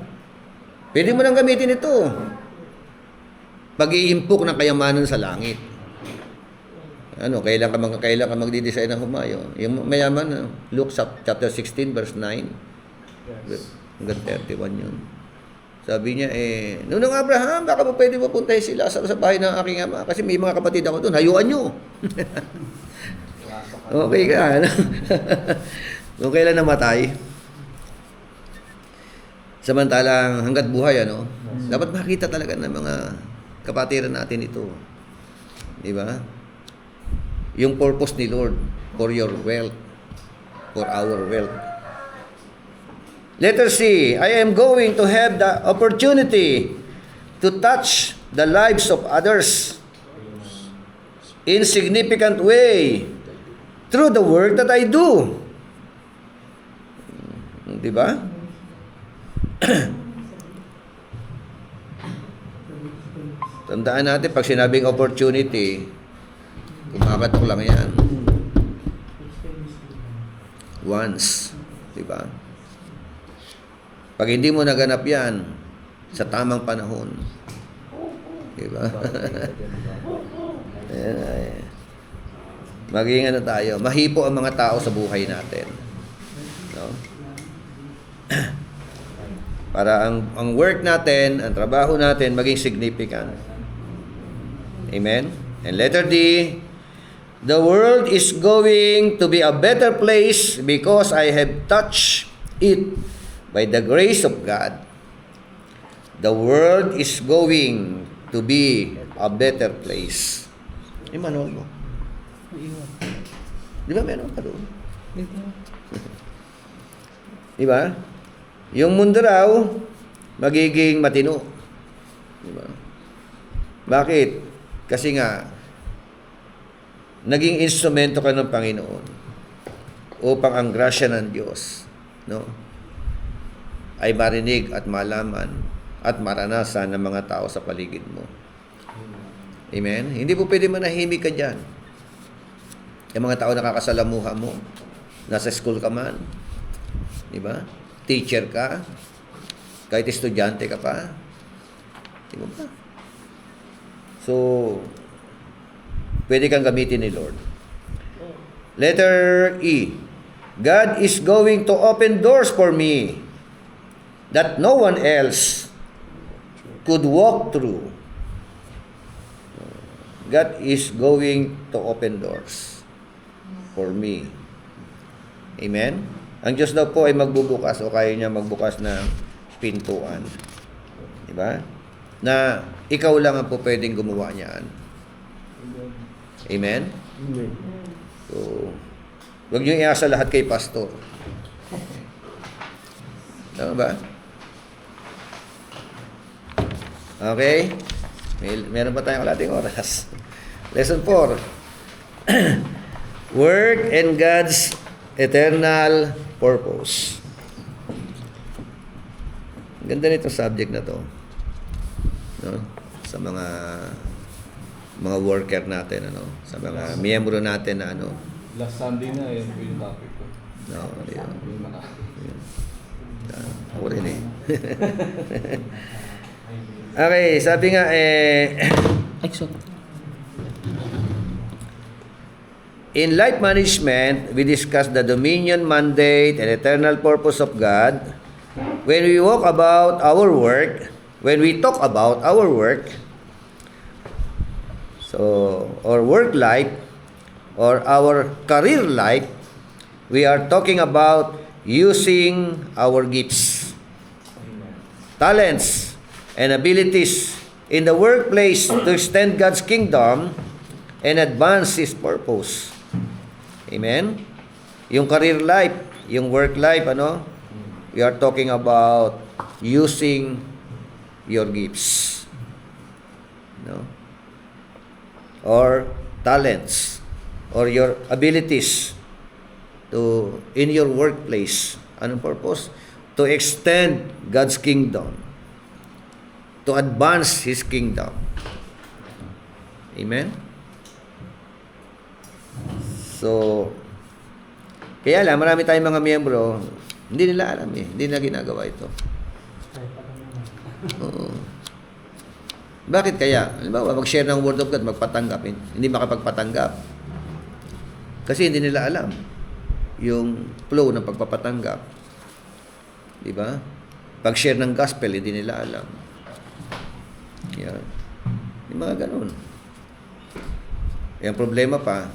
S1: Pwede mo nang gamitin ito. Pag-iimpok ng kayamanan sa langit. Ano, kailan ka magdi-design ng humayo? Yung mayaman, Luke chapter 16 verse 9. Hanggang 31 yun. Sabi niya, Nunong Abraham, baka mo pwede mapuntahin sila sa bahay ng aking ama kasi may mga kapatid ako doon, hayuan nyo. Okay ka, ano? Kung kailan namatay, samantalang hanggat buhay, ano? Dapat makita talaga ng mga kapatiran natin ito. Di ba? Yung purpose ni Lord for your wealth, for our wealth. Letter C, I am going to have the opportunity to touch the lives of others in significant way through the work that I do. Di ba? Tandaan natin, pag sinabing opportunity, kumakatok lang yan. Once. Diba? Pag hindi mo naganap yan, sa tamang panahon. Diba? Maging ano tayo, mahipo ang mga tao sa buhay natin. No? Para ang work natin, ang trabaho natin maging significant. Amen? And letter D, the world is going to be a better place because I have touched it by the grace of God. The world is going to be a better place. Yung manual mo. Di ba meron pa doon? Di ba? Yung mundo raw, magiging matino. Di ba? Bakit? Kasi nga, naging instrumento ka ng Panginoon upang ang grasya ng Diyos, no, ay marinig at malaman at maranasan ng mga tao sa paligid mo. Amen? Hindi po pwede manahimik ka dyan. Yung mga tao nakakasalamuha mo, nasa school ka man, di ba? Teacher ka, kahit estudyante ka pa, di ba? So, pwede kang gamitin ni Lord. Letter E, God is going to open doors for me that no one else could walk through. God is going to open doors for me. Amen? Ang Diyos daw po ay magbubukas o kaya niya magbukas ng pintuan. Diba? Na ikaw lang ang po pwedeng gumawa niyan. Amen?
S7: Amen.
S1: So, huwag niyo iasa lahat kay pastor. Tama ba? Okay? Meron pa tayong kalating oras. Lesson 4. Work and God's eternal purpose. Ganda nito subject na to. No? Sa mga worker natin, ano, sa mga miyembro natin na ano.
S4: Last Sunday na yun po yung topic ko.
S1: No, yun.
S4: Yung mga
S1: Ako rin eh. Okay, sabi nga in life management, we discuss the dominion, mandate, and eternal purpose of God. When we talk about our work, so our work life or our career life, we are talking about using our gifts, talents, and abilities in the workplace to extend God's kingdom and advance His purpose. Amen? Yung career life, yung work life, ano? We are talking about using your gifts. No? Or talents. Or your abilities to in your workplace. Anong purpose? To extend God's kingdom. To advance His kingdom. Amen? So, kaya lang, marami tayong mga miyembro, hindi nila alam eh. Hindi nila ginagawa ito. Oo. Bakit kaya? Halimbawa, mag-share ng Word of God, magpatanggap. Hindi makapagpatanggap. Kasi hindi nila alam yung flow ng pagpapatanggap. Diba? Pag-share ng gospel, hindi nila alam. Yan. Yung mga ganun. Yung problema pa,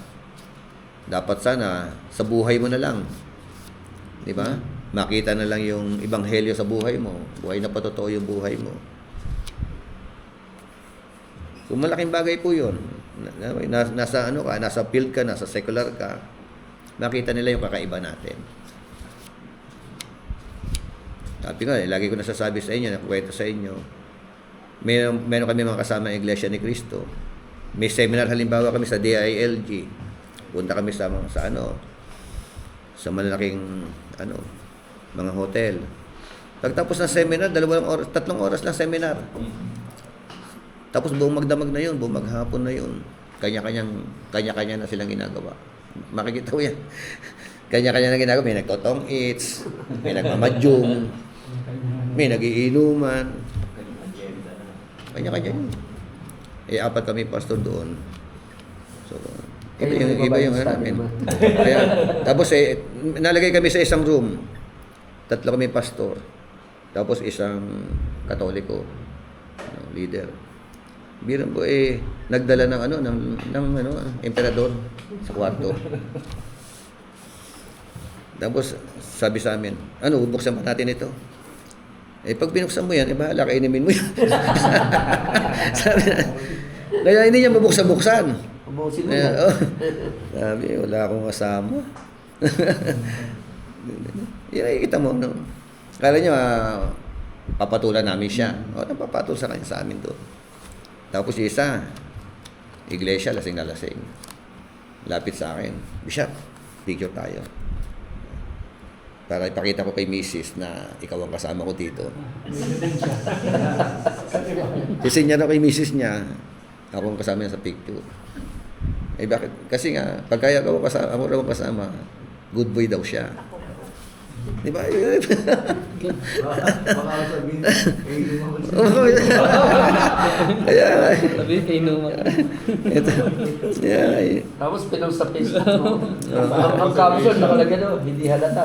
S1: dapat sana sa buhay mo na lang. Di ba? Makita na lang yung ebanghelyo sa buhay mo. Buhay na patotoo yung buhay mo. So malaking bagay po 'yon. Nasa ano ka, nasa field ka, nasa secular ka. Makita nila yung kakaiba natin. Sabi nga, lagi ko nasasabi sa inyo, nakuwento sa inyo. Meron kami mga kasama ng Iglesia ni Cristo. May seminar halimbawa kami sa DILG. Punta kami sa malalaking mga hotel. Pagtapos ng seminar, 3 oras lang seminar. Tapos buong magdamag na yun, buong maghapon na yun. Kanya-kanya na silang ginagawa. Makikita mo yan. Kanya-kanya na ginagawa. May nagtotong eats, may nagmamadyong, may nagiinuman. Kanya-kanya yun. 4 kami pastor doon. So, iba yung namin. Kaya, tapos nalagay kami sa isang room. 3 kami pastor. Tapos isang Katoliko, leader. Bilang po nagdala ng emperador sa kwarto. Tapos sabi sa amin, buksan pa natin ito. Pag binuksan mo yan, bahala ka, inumin mo yan. Sabi na, kaya hindi niya mabuksan-buksan.
S7: Ubusin mo.
S1: Sabi, wala akong kasama. Yan ay kita mo, no? Kala niyo, papatulan namin siya. Napapatul sa kanya sa amin doon. Tapos yung isa, iglesia, lasing na lasing. Lapit sa akin, Bishop, picture tayo. Para ipakita ko kay Mrs. na ikaw ang kasama ko dito. Kasi niya na kay Mrs. niya, ako ang kasama niya sa picture. Bakit? Kasi nga, pagka ako raw ang kasama, good boy daw siya. Di ba?
S10: Baka sabihin,
S1: Kaya,
S2: Sabi kay Numa.
S1: ito. Yeah.
S7: Tapos pinost sa Facebook mo. Ang caption nakalagay doon, hindi halata.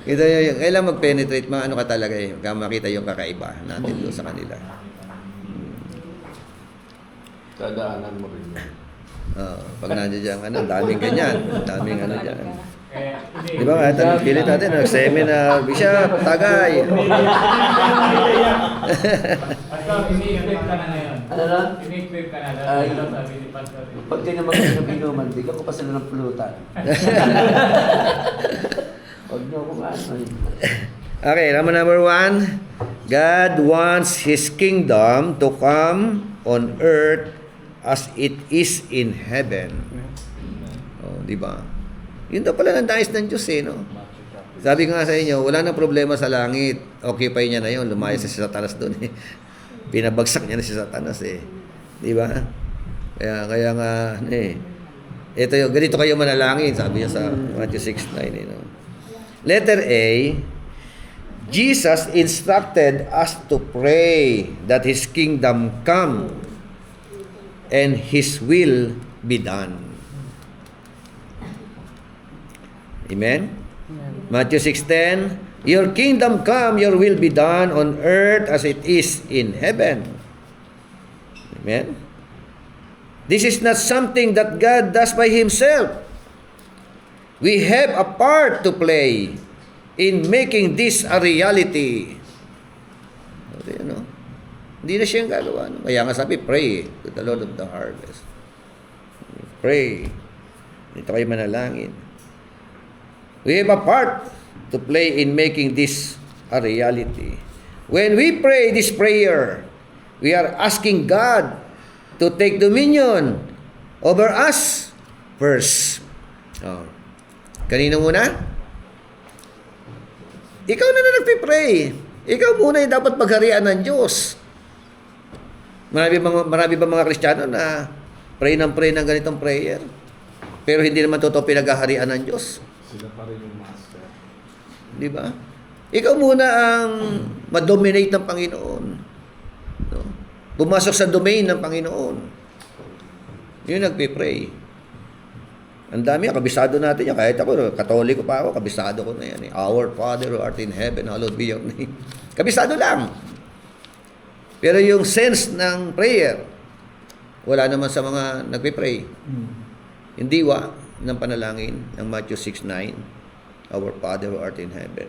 S1: Kita yung, kailangan mag-penetrate, ano ka talaga makita yung kakaiba natin doon sa kanila.
S8: Dadaanan mo rin yun.
S1: Pag nandiyan dyan, daming ganyan. Daming dyan.
S6: Hindi.
S1: Di ba nga, pilit natin, seminar, Bishop, tagay.
S6: Pastor, ini-equip ka na ngayon.
S7: Ano na?
S6: Ini-equip ka na.
S7: Ay.
S6: Dahil sabi ni Pastor.
S7: Pag di naman kayo nabinuman, bigyan ko pa sila ng pulutan. Huwag niyo kung ano.
S1: Okay, number 1. God wants His kingdom to come on earth as it is in heaven. Di ba? Yun daw pala ng nais ng Diyos no? Sabi ko nga sa inyo, wala nang problema sa langit. Occupy niya na yun. Lumayas si Satanas doon Pinabagsak niya na si Satanas Di ba? Kaya nga, ito yung, ganito kayo manalangin, sabi niya sa Matthew 6:9. Letter A, Jesus instructed us to pray that His kingdom come and His will be done. Amen? Matthew 6:10, your kingdom come, your will be done on earth as it is in heaven. Amen? This is not something that God does by Himself. We have a part to play in making this a reality. Hindi na siyang gagawa. Kaya nga sabi, pray to the Lord of the harvest. Pray. Dito kayo manalangin. We have a part to play in making this a reality. When we pray this prayer, we are asking God to take dominion over us first. Kanino muna? Ikaw na nagpipray. Ikaw muna yung dapat pagharian ng Diyos. Marami ba mga Kristiyano na pray ng ganitong prayer? Pero hindi naman totoo pinaghaharian ng Diyos.
S8: Sila pa rin yung master.
S1: Di ba? Ikaw muna ang ma-dominate ng Panginoon. No? Pumasok sa domain ng Panginoon. Yun nagpipray. Ang dami, kabisado natin yan. Kahit ako, Katoliko pa ako, kabisado ko na yan. Our Father who art in heaven, hallowed be your name. Kabisado lang. Pero yung sense ng prayer, wala naman sa mga nagpipray. Hindi ng panalangin ng Matthew 6:9, our Father who art in heaven.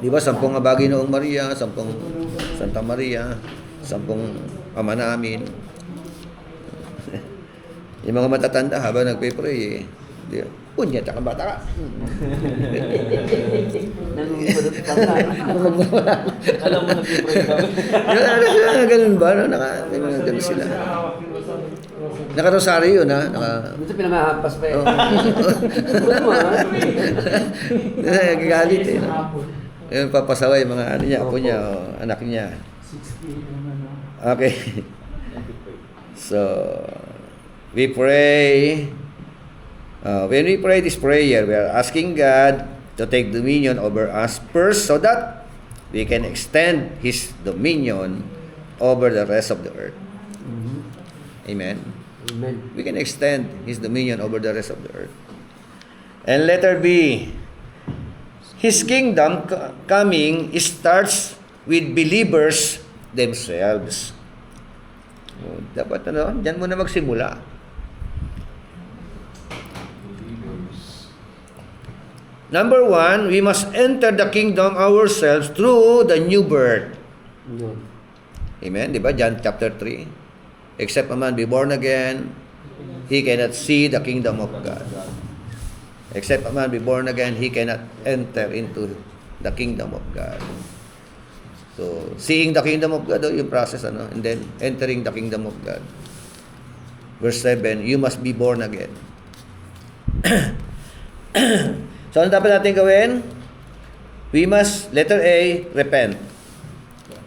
S1: Di ba, 10 abagi noong Maria, 10 Santa Maria, 10 Ama namin. Yung mga matatanda habang nagpipray punyet ka bata ka.
S7: Nangungunod pa ka. Alam mo nagpipray ka.
S1: Ganun ba? May mga ganun sila. Naka-rosaryo yun,
S7: Dito pinamahampas pa
S1: Nagagalit Yung papasaway, mga apo niya, anak niya.
S2: 6 naman.
S1: Okay. So, we pray. When we pray this prayer, we are asking God to take dominion over us first so that we can extend His dominion over the rest of the earth. Amen.
S7: Amen.
S1: We can extend His dominion over the rest of the earth. And letter B, His kingdom coming starts with believers themselves. Oh, dapat diyan muna magsimula. Number 1, we must enter the kingdom ourselves through the new birth.
S7: Yun.
S1: Amen? Di ba? John chapter 3. Except a man be born again, he cannot see the kingdom of God. Except a man be born again, he cannot enter into the kingdom of God. So, seeing the kingdom of God, yung process, and then entering the kingdom of God. Verse 7, you must be born again. So, ano dapat natin gawin? We must, letter A, repent.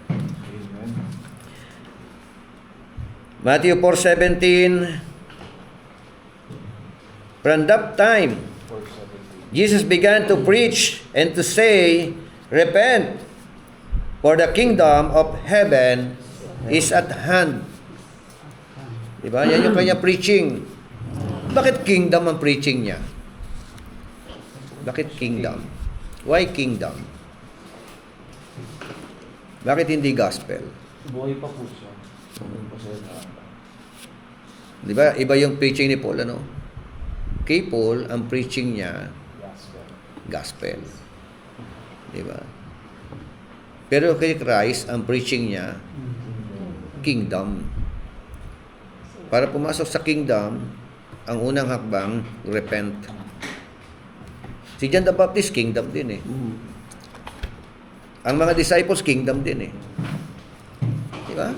S4: Amen.
S1: Matthew 4:17, from that time,
S4: 4:17.
S1: Jesus began to preach and to say, repent, for the kingdom of heaven is at hand. Diba? Yan yung kanya preaching. Bakit kingdom ang preaching niya? Bakit kingdom? Why kingdom? Bakit hindi gospel?
S4: Buhay pa po siya.
S1: Diba? Iba yung preaching ni Paul, Kay Paul, ang preaching niya, gospel. Diba? Pero kay Christ, ang preaching niya, kingdom. Para pumasok sa kingdom, ang unang hakbang, repent. Si John the Baptist, kingdom din Ang mga disciples, kingdom din Diba?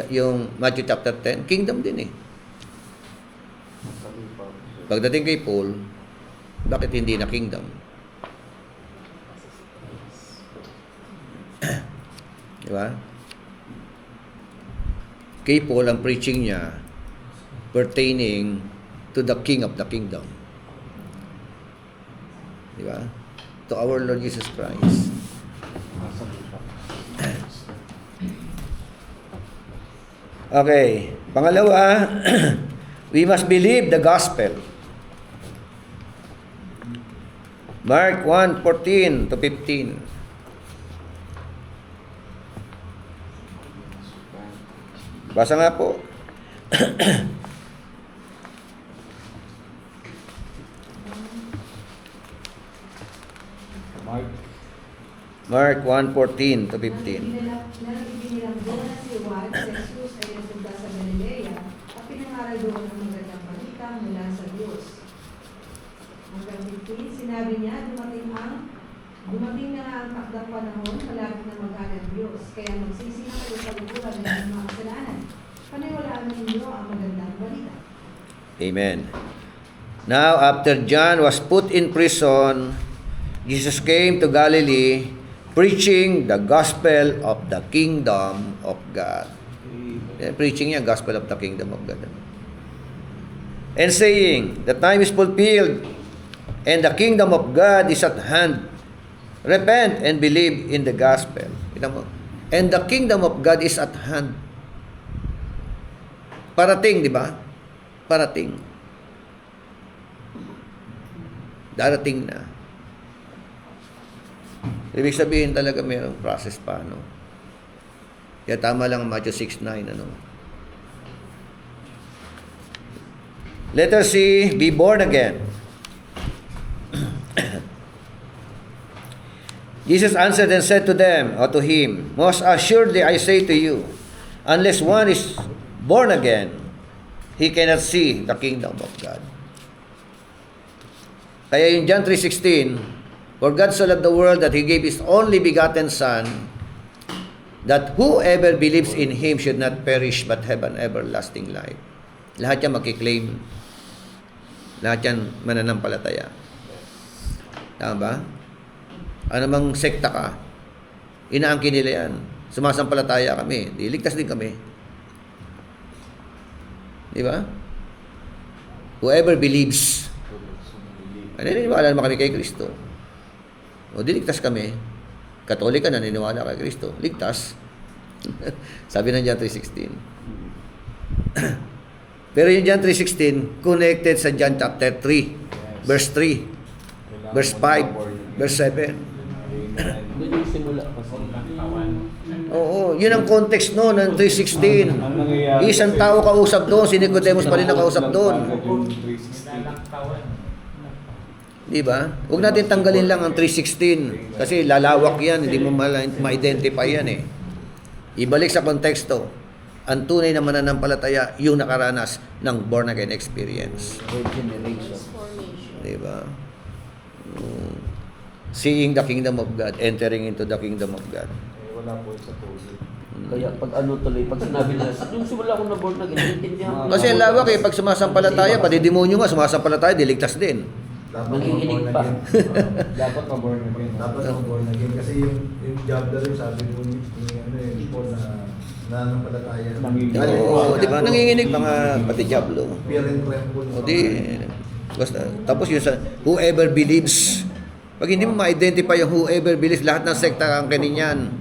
S1: Yung Matthew chapter 10, kingdom din Pagdating kay Paul, bakit hindi na kingdom? Diba? Kay Paul, ang preaching niya pertaining to the King of the Kingdom. Diba? To our Lord Jesus Christ. Okay. Pangalawa, we must believe the gospel. Mark 1:14 to 15. Basa nga po. Mark 1:14 to 15.
S12: Nang ibinilanggo na si Juan, si Jesus ay nagpunta sa Galilea at pinangaral doon ang magandang balita mula sa Diyos. Hanggang 15, sinabi niya, dumating na ang takdang panahon, malapit na maghanap Diyos, kaya magsisi na kayo sa luburan ng mga kasalanan. Paniwalaan ninyo ang magandang balita.
S1: Amen. Now, after John was put in prison, Jesus came to Galilee, preaching the gospel of the kingdom of God. Preaching niya, gospel of the kingdom of God. And saying, the time is fulfilled, and the kingdom of God is at hand. Repent and believe in the gospel. Kita mo? And the kingdom of God is at hand. Parating, di ba? Parating. Darating na. Ibig sabihin talaga mayroong process pa, Kaya tama lang Matthew 6:9, Letter C, be born again. Jesus answered and said to them, or to him, most assuredly I say to you, unless one is born again, he cannot see the kingdom of God. Kaya in John 3:16, for God so loved the world that He gave His only begotten Son, that whoever believes in Him should not perish but have an everlasting life. Lahat yan makiklaim. Lahat yan mananampalataya. Tama ba? Ano mang sekta ka, inaangkin nila yan. Sumasampalataya kami. Di, ligtas din kami. Di ba? Whoever believes. Naniniwala naman kami kay Kristo. O di ligtas kami. Katolika naniniwala kay Kristo. Ligtas. Sabi ng John 3:16. Pero yung John 3:16, connected sa John chapter 3, verse 3, verse 5, verse 7.
S7: Doon yung simula kasi.
S1: Oo, yun ang context no ng 3:16.
S4: Ang nangyayari
S1: Isang
S4: kasi-
S1: tao kausap doon, si Nicodemus pa rin nakausap doon.
S4: Yung 3:16.
S1: Di ba? Huwag natin tanggalin lang ang 3:16 kasi lalawak yan, hindi mo ma-identify yan eh. Ibalik sa konteksto. Ang tunay na mananampalataya, yung nakaranas ng born again experience.
S7: Regeneration.
S11: Transformation.
S1: Di ba? Seeing the kingdom of God, entering into the kingdom of God.
S4: Wala po sa tubig.
S7: Kaya pag ano tuloy, pag sinabi nila, nung simula ako na born again, naiintindihan ko.
S1: Kasi ang lawak eh, pag sumasampalataya, pati demonyo nga, sumasampalataya, diligtas din.
S10: Dapat
S7: Nanginginig
S10: ma-born
S7: pa.
S10: again.
S4: Dapat ma-born again.
S10: Dapat ma-born again. Kasi yung job na rin, sabi po ni Paul na nananampalataya.
S1: Oo, di ba? Nanginginig mga pati Diablo.
S10: Fear and tremble.
S1: O di, basta, tapos yun sa, whoever believes. Pag hindi mo ma-identify yung whoever believes, lahat ng sekta ang kaninyan.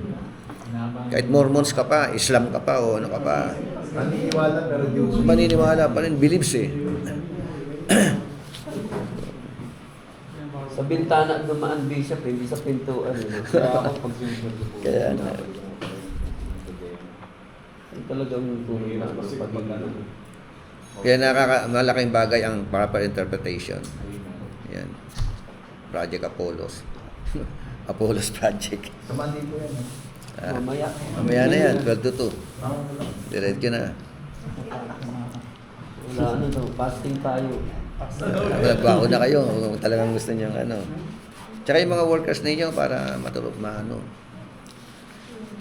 S1: Kahit Mormons ka pa, Islam ka pa, o ano ka pa.
S10: Naniniwala pero Diyos.
S1: Maniniwala pa rin, believes eh.
S7: Sa bintana dumaan bishop, hindi sa pintuan.
S4: Kaya ako pag sinusunod po.
S1: Kaya na.
S7: Ay, talagang tunay na
S4: Kasi pag
S7: pag-ibig.
S1: Kaya malaking bagay ang proper interpretation. Yan. Project Apollos. Apollos Project.
S10: Sa Monday po yan.
S7: Mamaya.
S1: Mamaya na yan, 12 to 2.
S10: Ah,
S1: Diretso na.
S7: Wala ano daw, fasting tayo.
S1: Nagbaon na kayo kung talagang gusto niyo ano. Tsaka yung mga workers ninyo para matulog maano.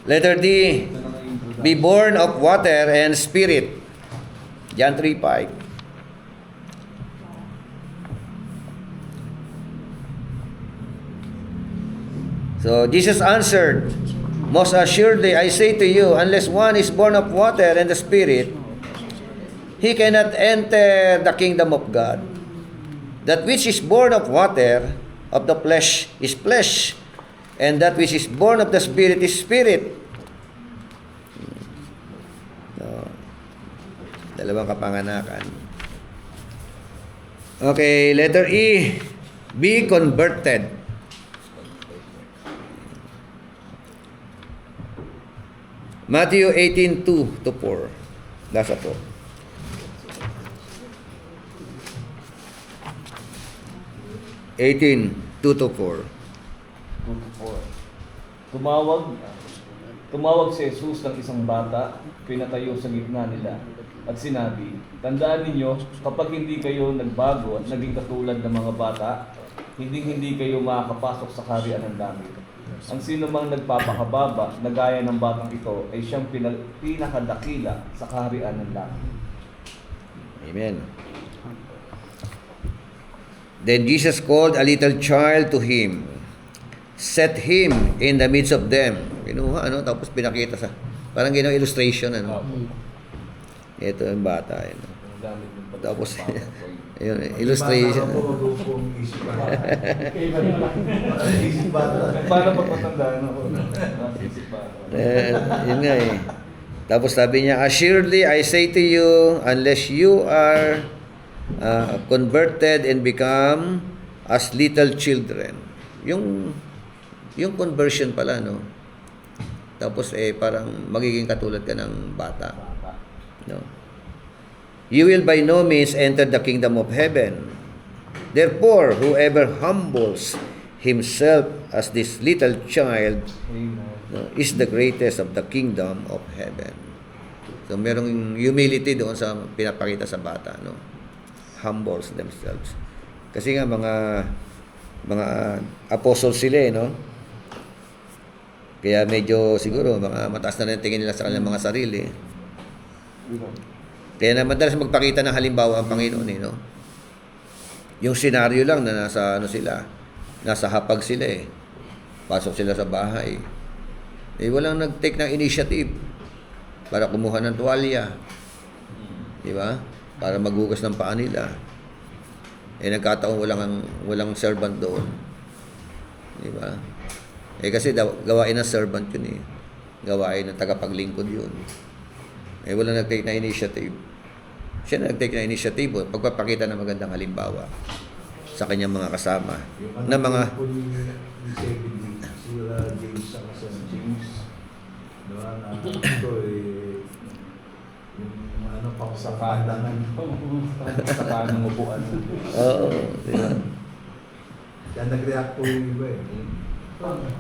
S1: Letter D. Be born of water and spirit. John 3:5. So Jesus answered, most assuredly I say to you, unless one is born of water and the spirit, he cannot enter the kingdom of God. That which is born of water, of the flesh, is flesh, and that which is born of the spirit is spirit. So, dalawang kapanganakan. Okay, letter E. Be converted. Matthew 18:2-4. Nasa po. (18:2 to 4).
S4: Tumawag si Jesus ng isang bata, pinatayo sa gitna nila, at sinabi, tandaan ninyo, kapag hindi kayo nagbago at naging katulad ng mga bata, hindi kayo makakapasok sa kaharian ng langit. Ang sino mang nagpapakababa na gaya ng batang ito ay siyang pinakadakila sa kaharian ng langit.
S1: Amen. Then Jesus called a little child to him, set him in the midst of them. Kinuha, ano? Tapos pinakita sa, parang ginawa illustration, ano? Ito yung bata, ano? Tapos, yun, illustration.
S4: Paano pag matandaan ako?
S1: Yun nga eh. Tapos sabi niya, assuredly I say to you, unless you are converted and become as little children. Yung conversion pala, no? Tapos parang magiging katulad ka ng bata. No? You will by no means enter the kingdom of heaven. Therefore, whoever humbles himself as this little child, no, is the greatest of the kingdom of heaven. So merong humility doon sa pinapakita sa bata, no? Humbles themselves. Kasi nga mga apostles sila, no? Kaya medyo siguro mga mataas na rin tingin nila sa kanilang mga sarili. Kaya na madalas magpakita ng halimbawa ang Panginoon, no? Yung senaryo lang na nasa nasa hapag sila eh. Pasok sila sa bahay. Walang nag-take ng initiative para kumuha ng tuwalya. Di ba? Para maghugas ng paa nila. Nagkataon walang servant doon. Di ba? Kasi gawain ng servant yun eh. Gawain ng tagapaglingkod yun. Wala nag-take na initiative. Siya na nag-take na initiative, pagpapakita ng magandang halimbawa sa kanyang mga kasama
S10: Yung
S1: na mga
S10: po ni 70, sila James sa James. Diba, na ito yung ano, pang
S4: Sa
S10: pandangan.
S4: Sa kanang upuan.
S1: Oo, di ba?
S10: Kaya nag-react po yung iba eh.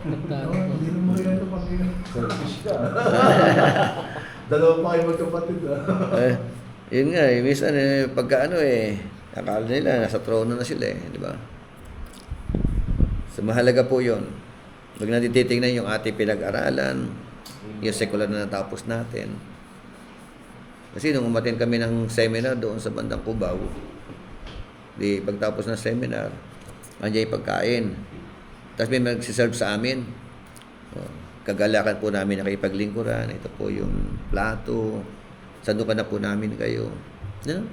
S10: Hindi naman yan ito pang
S4: Selfish ka.
S10: Dalawa pa kayo magkapatid
S1: Yun nga, minsan pagka akala nila nasa trono na sila di ba? So mahalaga po yun. Huwag natin titingnan yung ating pinag-aralan, yung secular na natapos natin. Kasi nung umatin kami ng seminar doon sa bandang Cubao, pagtapos ng seminar, andiyan yung pagkain. Tapos may magsiserve sa amin. Kagalakan po namin na kayo Ito po yung plato. Sandukan na po namin kayo. No?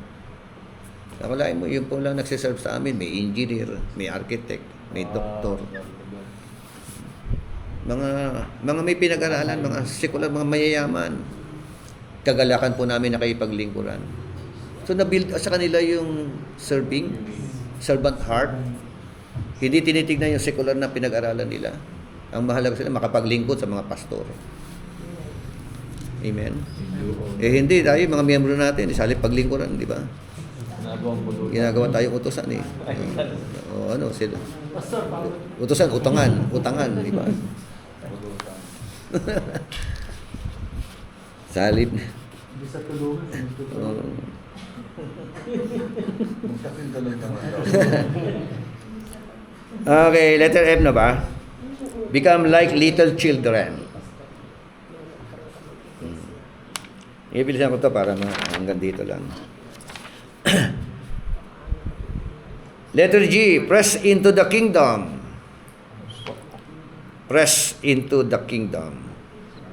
S1: Akalain mo, yun po lang nagsiserve sa amin. May engineer, may architect, may doktor. Mga may pinag-aralan, mga sekular, mga mayayaman. Kagalakan po namin na kayo paglingkuran. So na-build sa kanila yung servant heart. Hindi tinitignan yung sekular na pinag-aralan nila. Ang mahalaga sila makapaglingkod sa mga pastor. Amen? Hindi tayo, mga miyembro natin, isali paglingkuran, di ba? Ginagawa tayong utusan sila. Utusan, utangan, di ba? Salib.
S3: Hindi sa tulungan.
S1: Okay, letter F na ba? Become like little children. Ibilisan ko to para hanggang dito lang. Letter G, press into the kingdom. Press into the kingdom.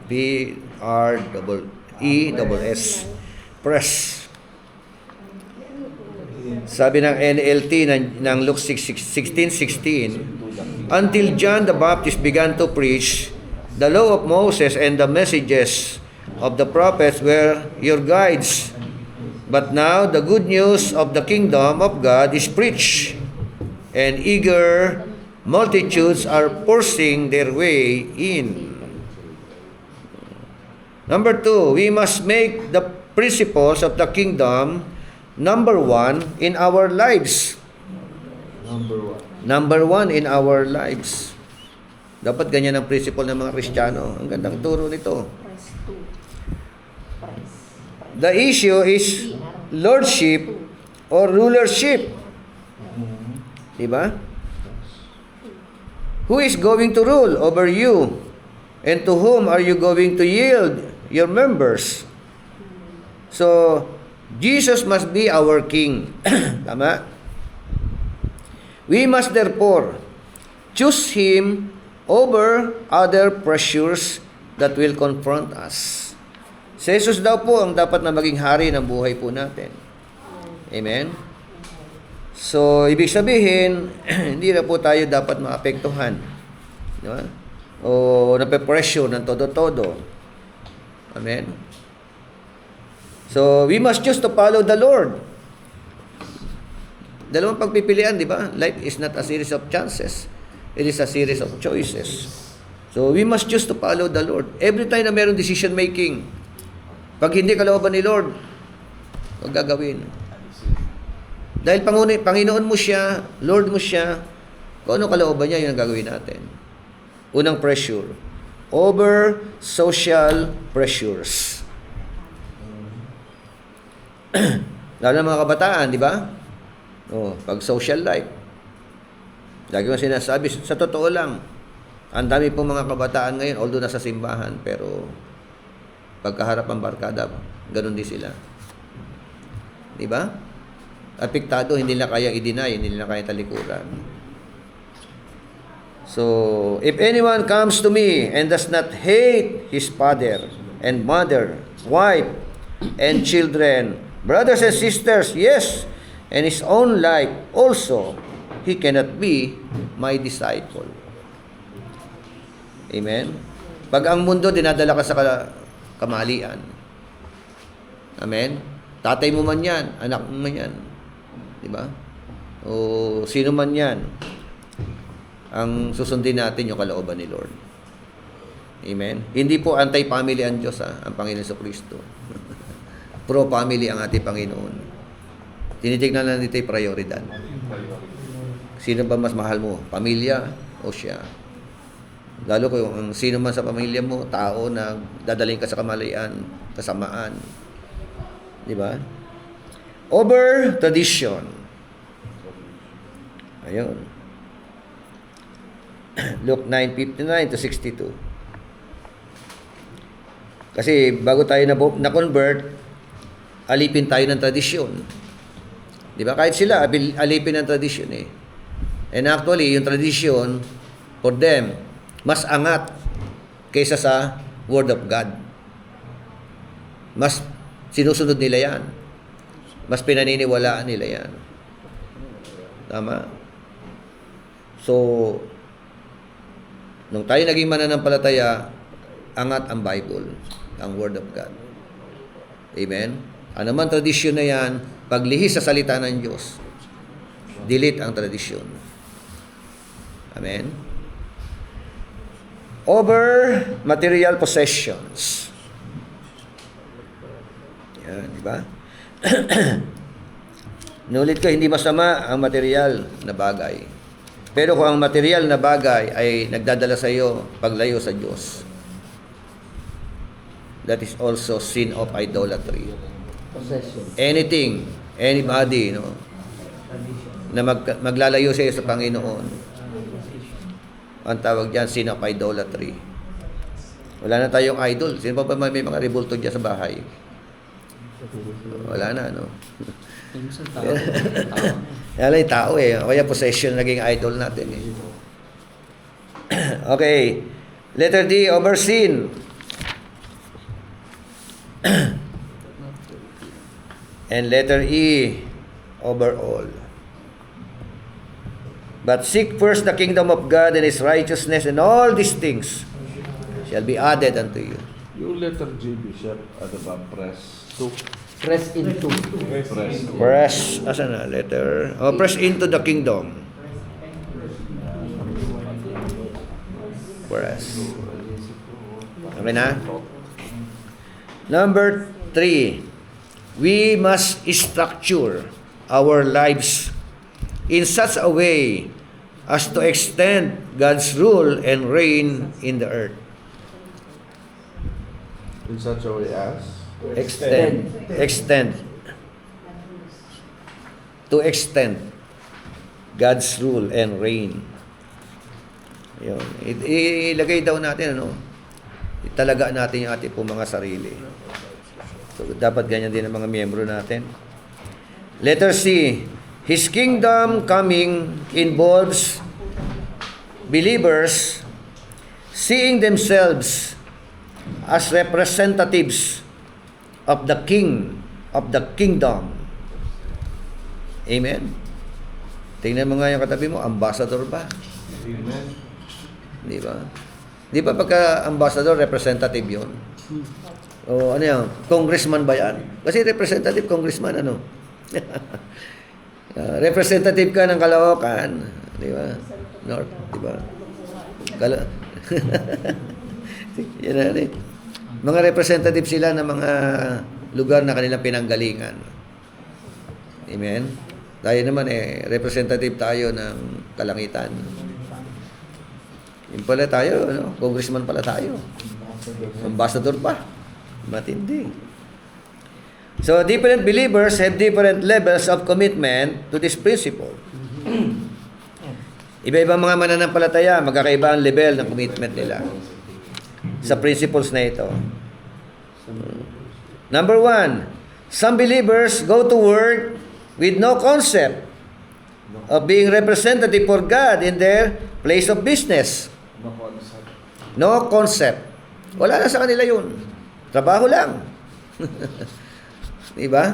S1: P-R-E-S-S. Press. Sabi ng NLT ng Luke 16:16, until John the Baptist began to preach, the law of Moses and the messages of the prophets were your guides. But now the good news of the kingdom of God is preached, and eager multitudes are forcing their way in. Number 2, we must make the principles of the kingdom number 1 in our lives. Number 1 in our lives. Dapat ganyan ang principle ng mga Kristiyano. Ang gandang turo nito. The issue is lordship or rulership. Diba? Who is going to rule over you? And to whom are you going to yield your members? So, Jesus must be our king. Tama? We must therefore choose Him over other pressures that will confront us. Si Jesus daw po ang dapat na maging hari ng buhay po natin. Amen? So, ibig sabihin, hindi na po tayo dapat maapektuhan. Diba? O nape-pressure ng todo-todo. Amen? So, we must choose to follow the Lord. Dalawang pagpipilian, di ba? Life is not a series of chances. It is a series of choices. So, we must choose to follow the Lord. Every time na mayroong decision making, pag hindi kalooban ni Lord, huwag gagawin. Dahil Panginoon mo siya, Lord mo siya, kung ano kalooban niya, yun ang gagawin natin. Unang pressure. Over social pressures. Lalo na mga kabataan, di ba? Pag social life. Lagi mo sinasabi, sa totoo lang, ang dami pong mga kabataan ngayon, although nasa simbahan, pero pagkaharap ang barkada, ganun din sila. Di ba? Apektado, hindi nila kaya i-deny, hindi nila kaya talikuran. So, if anyone comes to me and does not hate his father and mother, wife, and children, brothers and sisters, yes, and his own life also, he cannot be my disciple. Amen? Pag ang mundo dinadala ka sa kamalian. Amen? Tatay mo man yan, anak mo man yan. Di ba? O sino man yan. Ang susundin natin yung kalooban ni Lord. Amen? Hindi po anti-family ang Diyos, ang Panginoon sa Kristo. Pro-family ang ating Panginoon. Tinitignan lang dito yung prioridad. Sino ba mas mahal mo? Pamilya o siya? Lalo kung sino man sa pamilya mo, tao na dadaling ka sa kamalayan, kasamaan. Di ba? Over tradition. Ayun. Luke 9:59 to 62. Kasi bago tayo na-convert, alipin tayo ng tradisyon. Di ba? Kahit sila, alipin ng tradisyon eh. And actually, yung tradisyon, for them, mas angat kaysa sa Word of God. Mas sinusunod nila yan. Mas pinaniniwalaan nila yan. Tama? So, nung tayo naging mananampalataya, angat ang Bible, ang Word of God. Amen? Ano man tradisyon na yan, paglihis sa salita ng Diyos, delete ang tradisyon. Amen? Over material possessions. Yan, di ba? Nulit ko, hindi masama ang material na bagay. Pero kung ang material na bagay ay nagdadala sa iyo paglayo sa Diyos, that is also sin of idolatry.
S7: Possession.
S1: Anything, anybody, no, na maglalayo sa iyo sa Panginoon, ang tawag diyan sin of idolatry. Wala na tayong idol. Sino pa may mga rebulto diyan sa bahay? Wala na, no? Yan lang yung tao eh. Kaya possession naging idol natin eh. Okay. Letter D, over sin. And letter E, over all. But seek first the kingdom of God and His righteousness, and all these things shall be added unto you.
S8: Yung letter G, Bishop, ano ba? Press to.
S7: Press into.
S1: Press, asan na? Letter, press into the kingdom. Press. Okay na? Number 3, we must structure our lives in such a way as to extend God's rule and reign in the earth.
S8: In such a way as?
S1: Extend. To extend God's rule and reign. Yun. Ilagay daw natin, italaga natin yung ating mga sarili. So, dapat ganyan din ang mga miyembro natin. Letter C, His kingdom coming involves believers seeing themselves as representatives of the King of the kingdom. Amen? Tingnan mo nga yung katabi mo, ambassador ba?
S8: Amen.
S1: Di ba? Di ba pagka ambassador, representative yun? O ano yan? Congressman ba yan? Kasi representative, congressman, ano? Representative ka ng Caloocan, di ba? North, di ba? Yan na rin. Mga representative sila ng mga lugar na kanilang pinanggalingan. Amen? Tayo naman representative tayo ng kalangitan. Yun pala tayo, congressman pala tayo. Ambassador pa. Matindi. So, different believers have different levels of commitment to this principle. Iba-ibang mga mananampalataya, magkakaiba ang level ng commitment nila sa principles na ito. Number 1, some believers go to work with no concept of being representative for God in their place of business. No concept. Wala na sa kanila yun. Trabaho lang. Diba?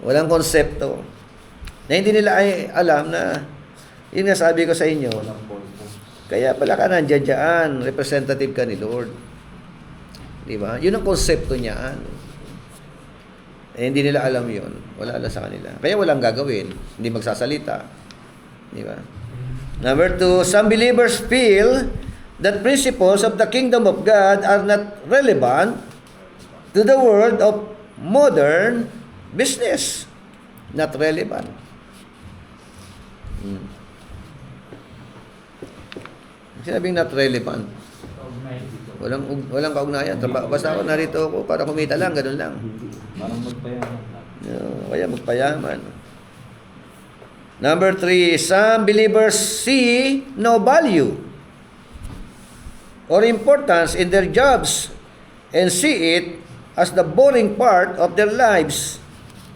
S1: Walang konsepto. Na hindi nila ay alam na, yun nga sabi ko sa inyo, kaya pala ka nandiyan, representative ka ni Lord. Diba? Yun ang konsepto niyan. hindi nila alam yon. Wala sa kanila. Kaya walang gagawin. Hindi magsasalita. Di ba? Number 2, some believers feel that principles of the kingdom of God are not relevant to the world of modern business. Not relevant. Sinabing not relevant. Walang kaugnayan. Basta ako narito ako para kumita lang, ganun lang.
S4: Parang magpayaman.
S1: Kaya magpayaman. Number 3, some believers see no value or importance in their jobs and see it as the boring part of their lives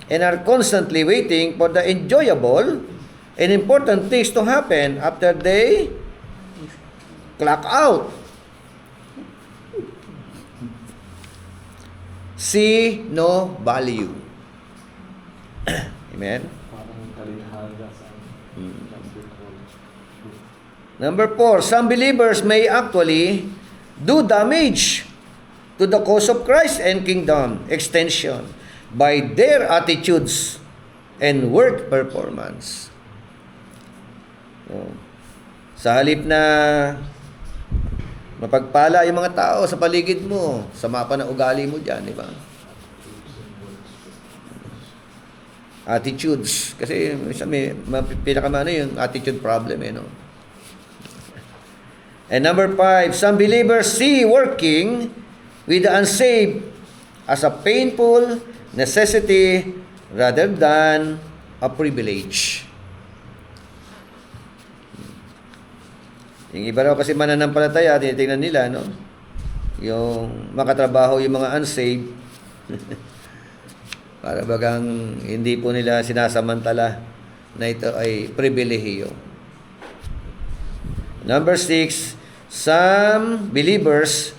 S1: and are constantly waiting for the enjoyable and important things to happen after they clock out. See no value. Amen?
S4: Parang kalinhaga sa
S1: Number 4, some believers may actually do damage to the cause of Christ and kingdom extension by their attitudes and work performance. So, sa halip na mapagpala yung mga tao sa paligid mo, sama pa na ugali mo dyan, di ba? Attitudes. Kasi may pinakamano yung attitude problem, no? And number 5, some believers see working with the unsaved as a painful necessity rather than a privilege. Yung iba raw kasi mananampalataya, tinitingnan nila, no? Yung makatrabaho yung mga unsaved, para bagang hindi po nila sinasamantala na ito ay pribilehiyo. Number 6, some believers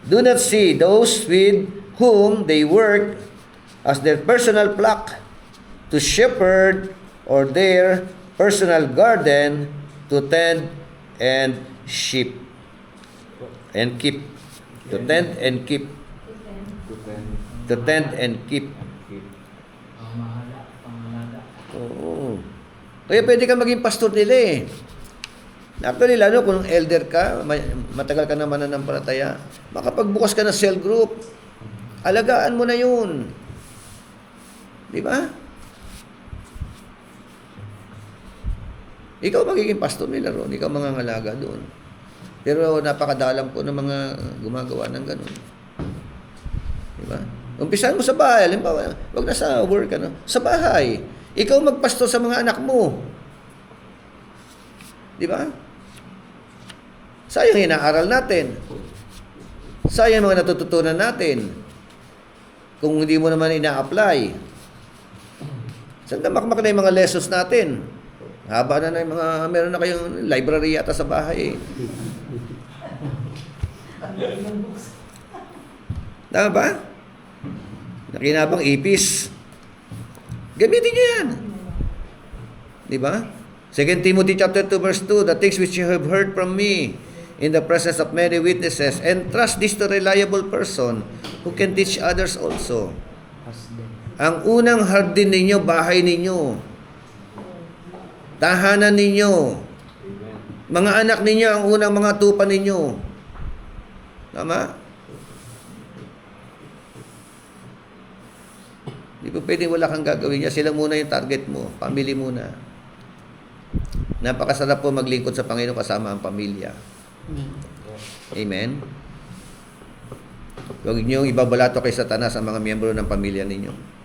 S1: do not see those with whom they work as their personal flock to shepherd or their personal garden to tend and sheep and keep. To tend and keep. To tend and keep. Oo. Kaya pwede ka maging pastor nila eh. Actually, lalo kung elder ka, matagal ka naman nananampalataya, makapagbukas ka ng cell group, alagaan mo na yun. Di ba? Ikaw magiging pastor nila ron, ikaw mangangalaga doon. Pero napakadalang po ng mga gumagawa ng ganun. Di ba? Umpisahan mo sa bahay, halimbawa, wag na sa work, ano? Sa bahay. Ikaw magpastor sa mga anak mo. Di ba? Sayang inaaral natin. Sayang mga natututunan natin. Kung hindi mo naman ina-apply. Saan na makmak na yung mga lessons natin? Haba na yung mga, meron na kayong library yata sa bahay eh. Tama ba? Nakinabang ipis. Gamitin nyo yan. Di ba? 2 Timothy chapter 2 verse 2, the things which you have heard from me in the presence of many witnesses, and trust this to reliable person who can teach others also. Ang unang hardin ninyo, bahay ninyo. Tahanan ninyo. Mga anak ninyo, ang unang mga tupa ninyo. Tama? Di ba pwedeng wala kang gagawin niya? Sila muna yung target mo. Pamilya muna. Napakasarap po maglingkod sa Panginoon kasama ang pamilya. Amen? Huwag niyong ibabalato kay Satanas ang mga miyembro ng pamilya ninyo.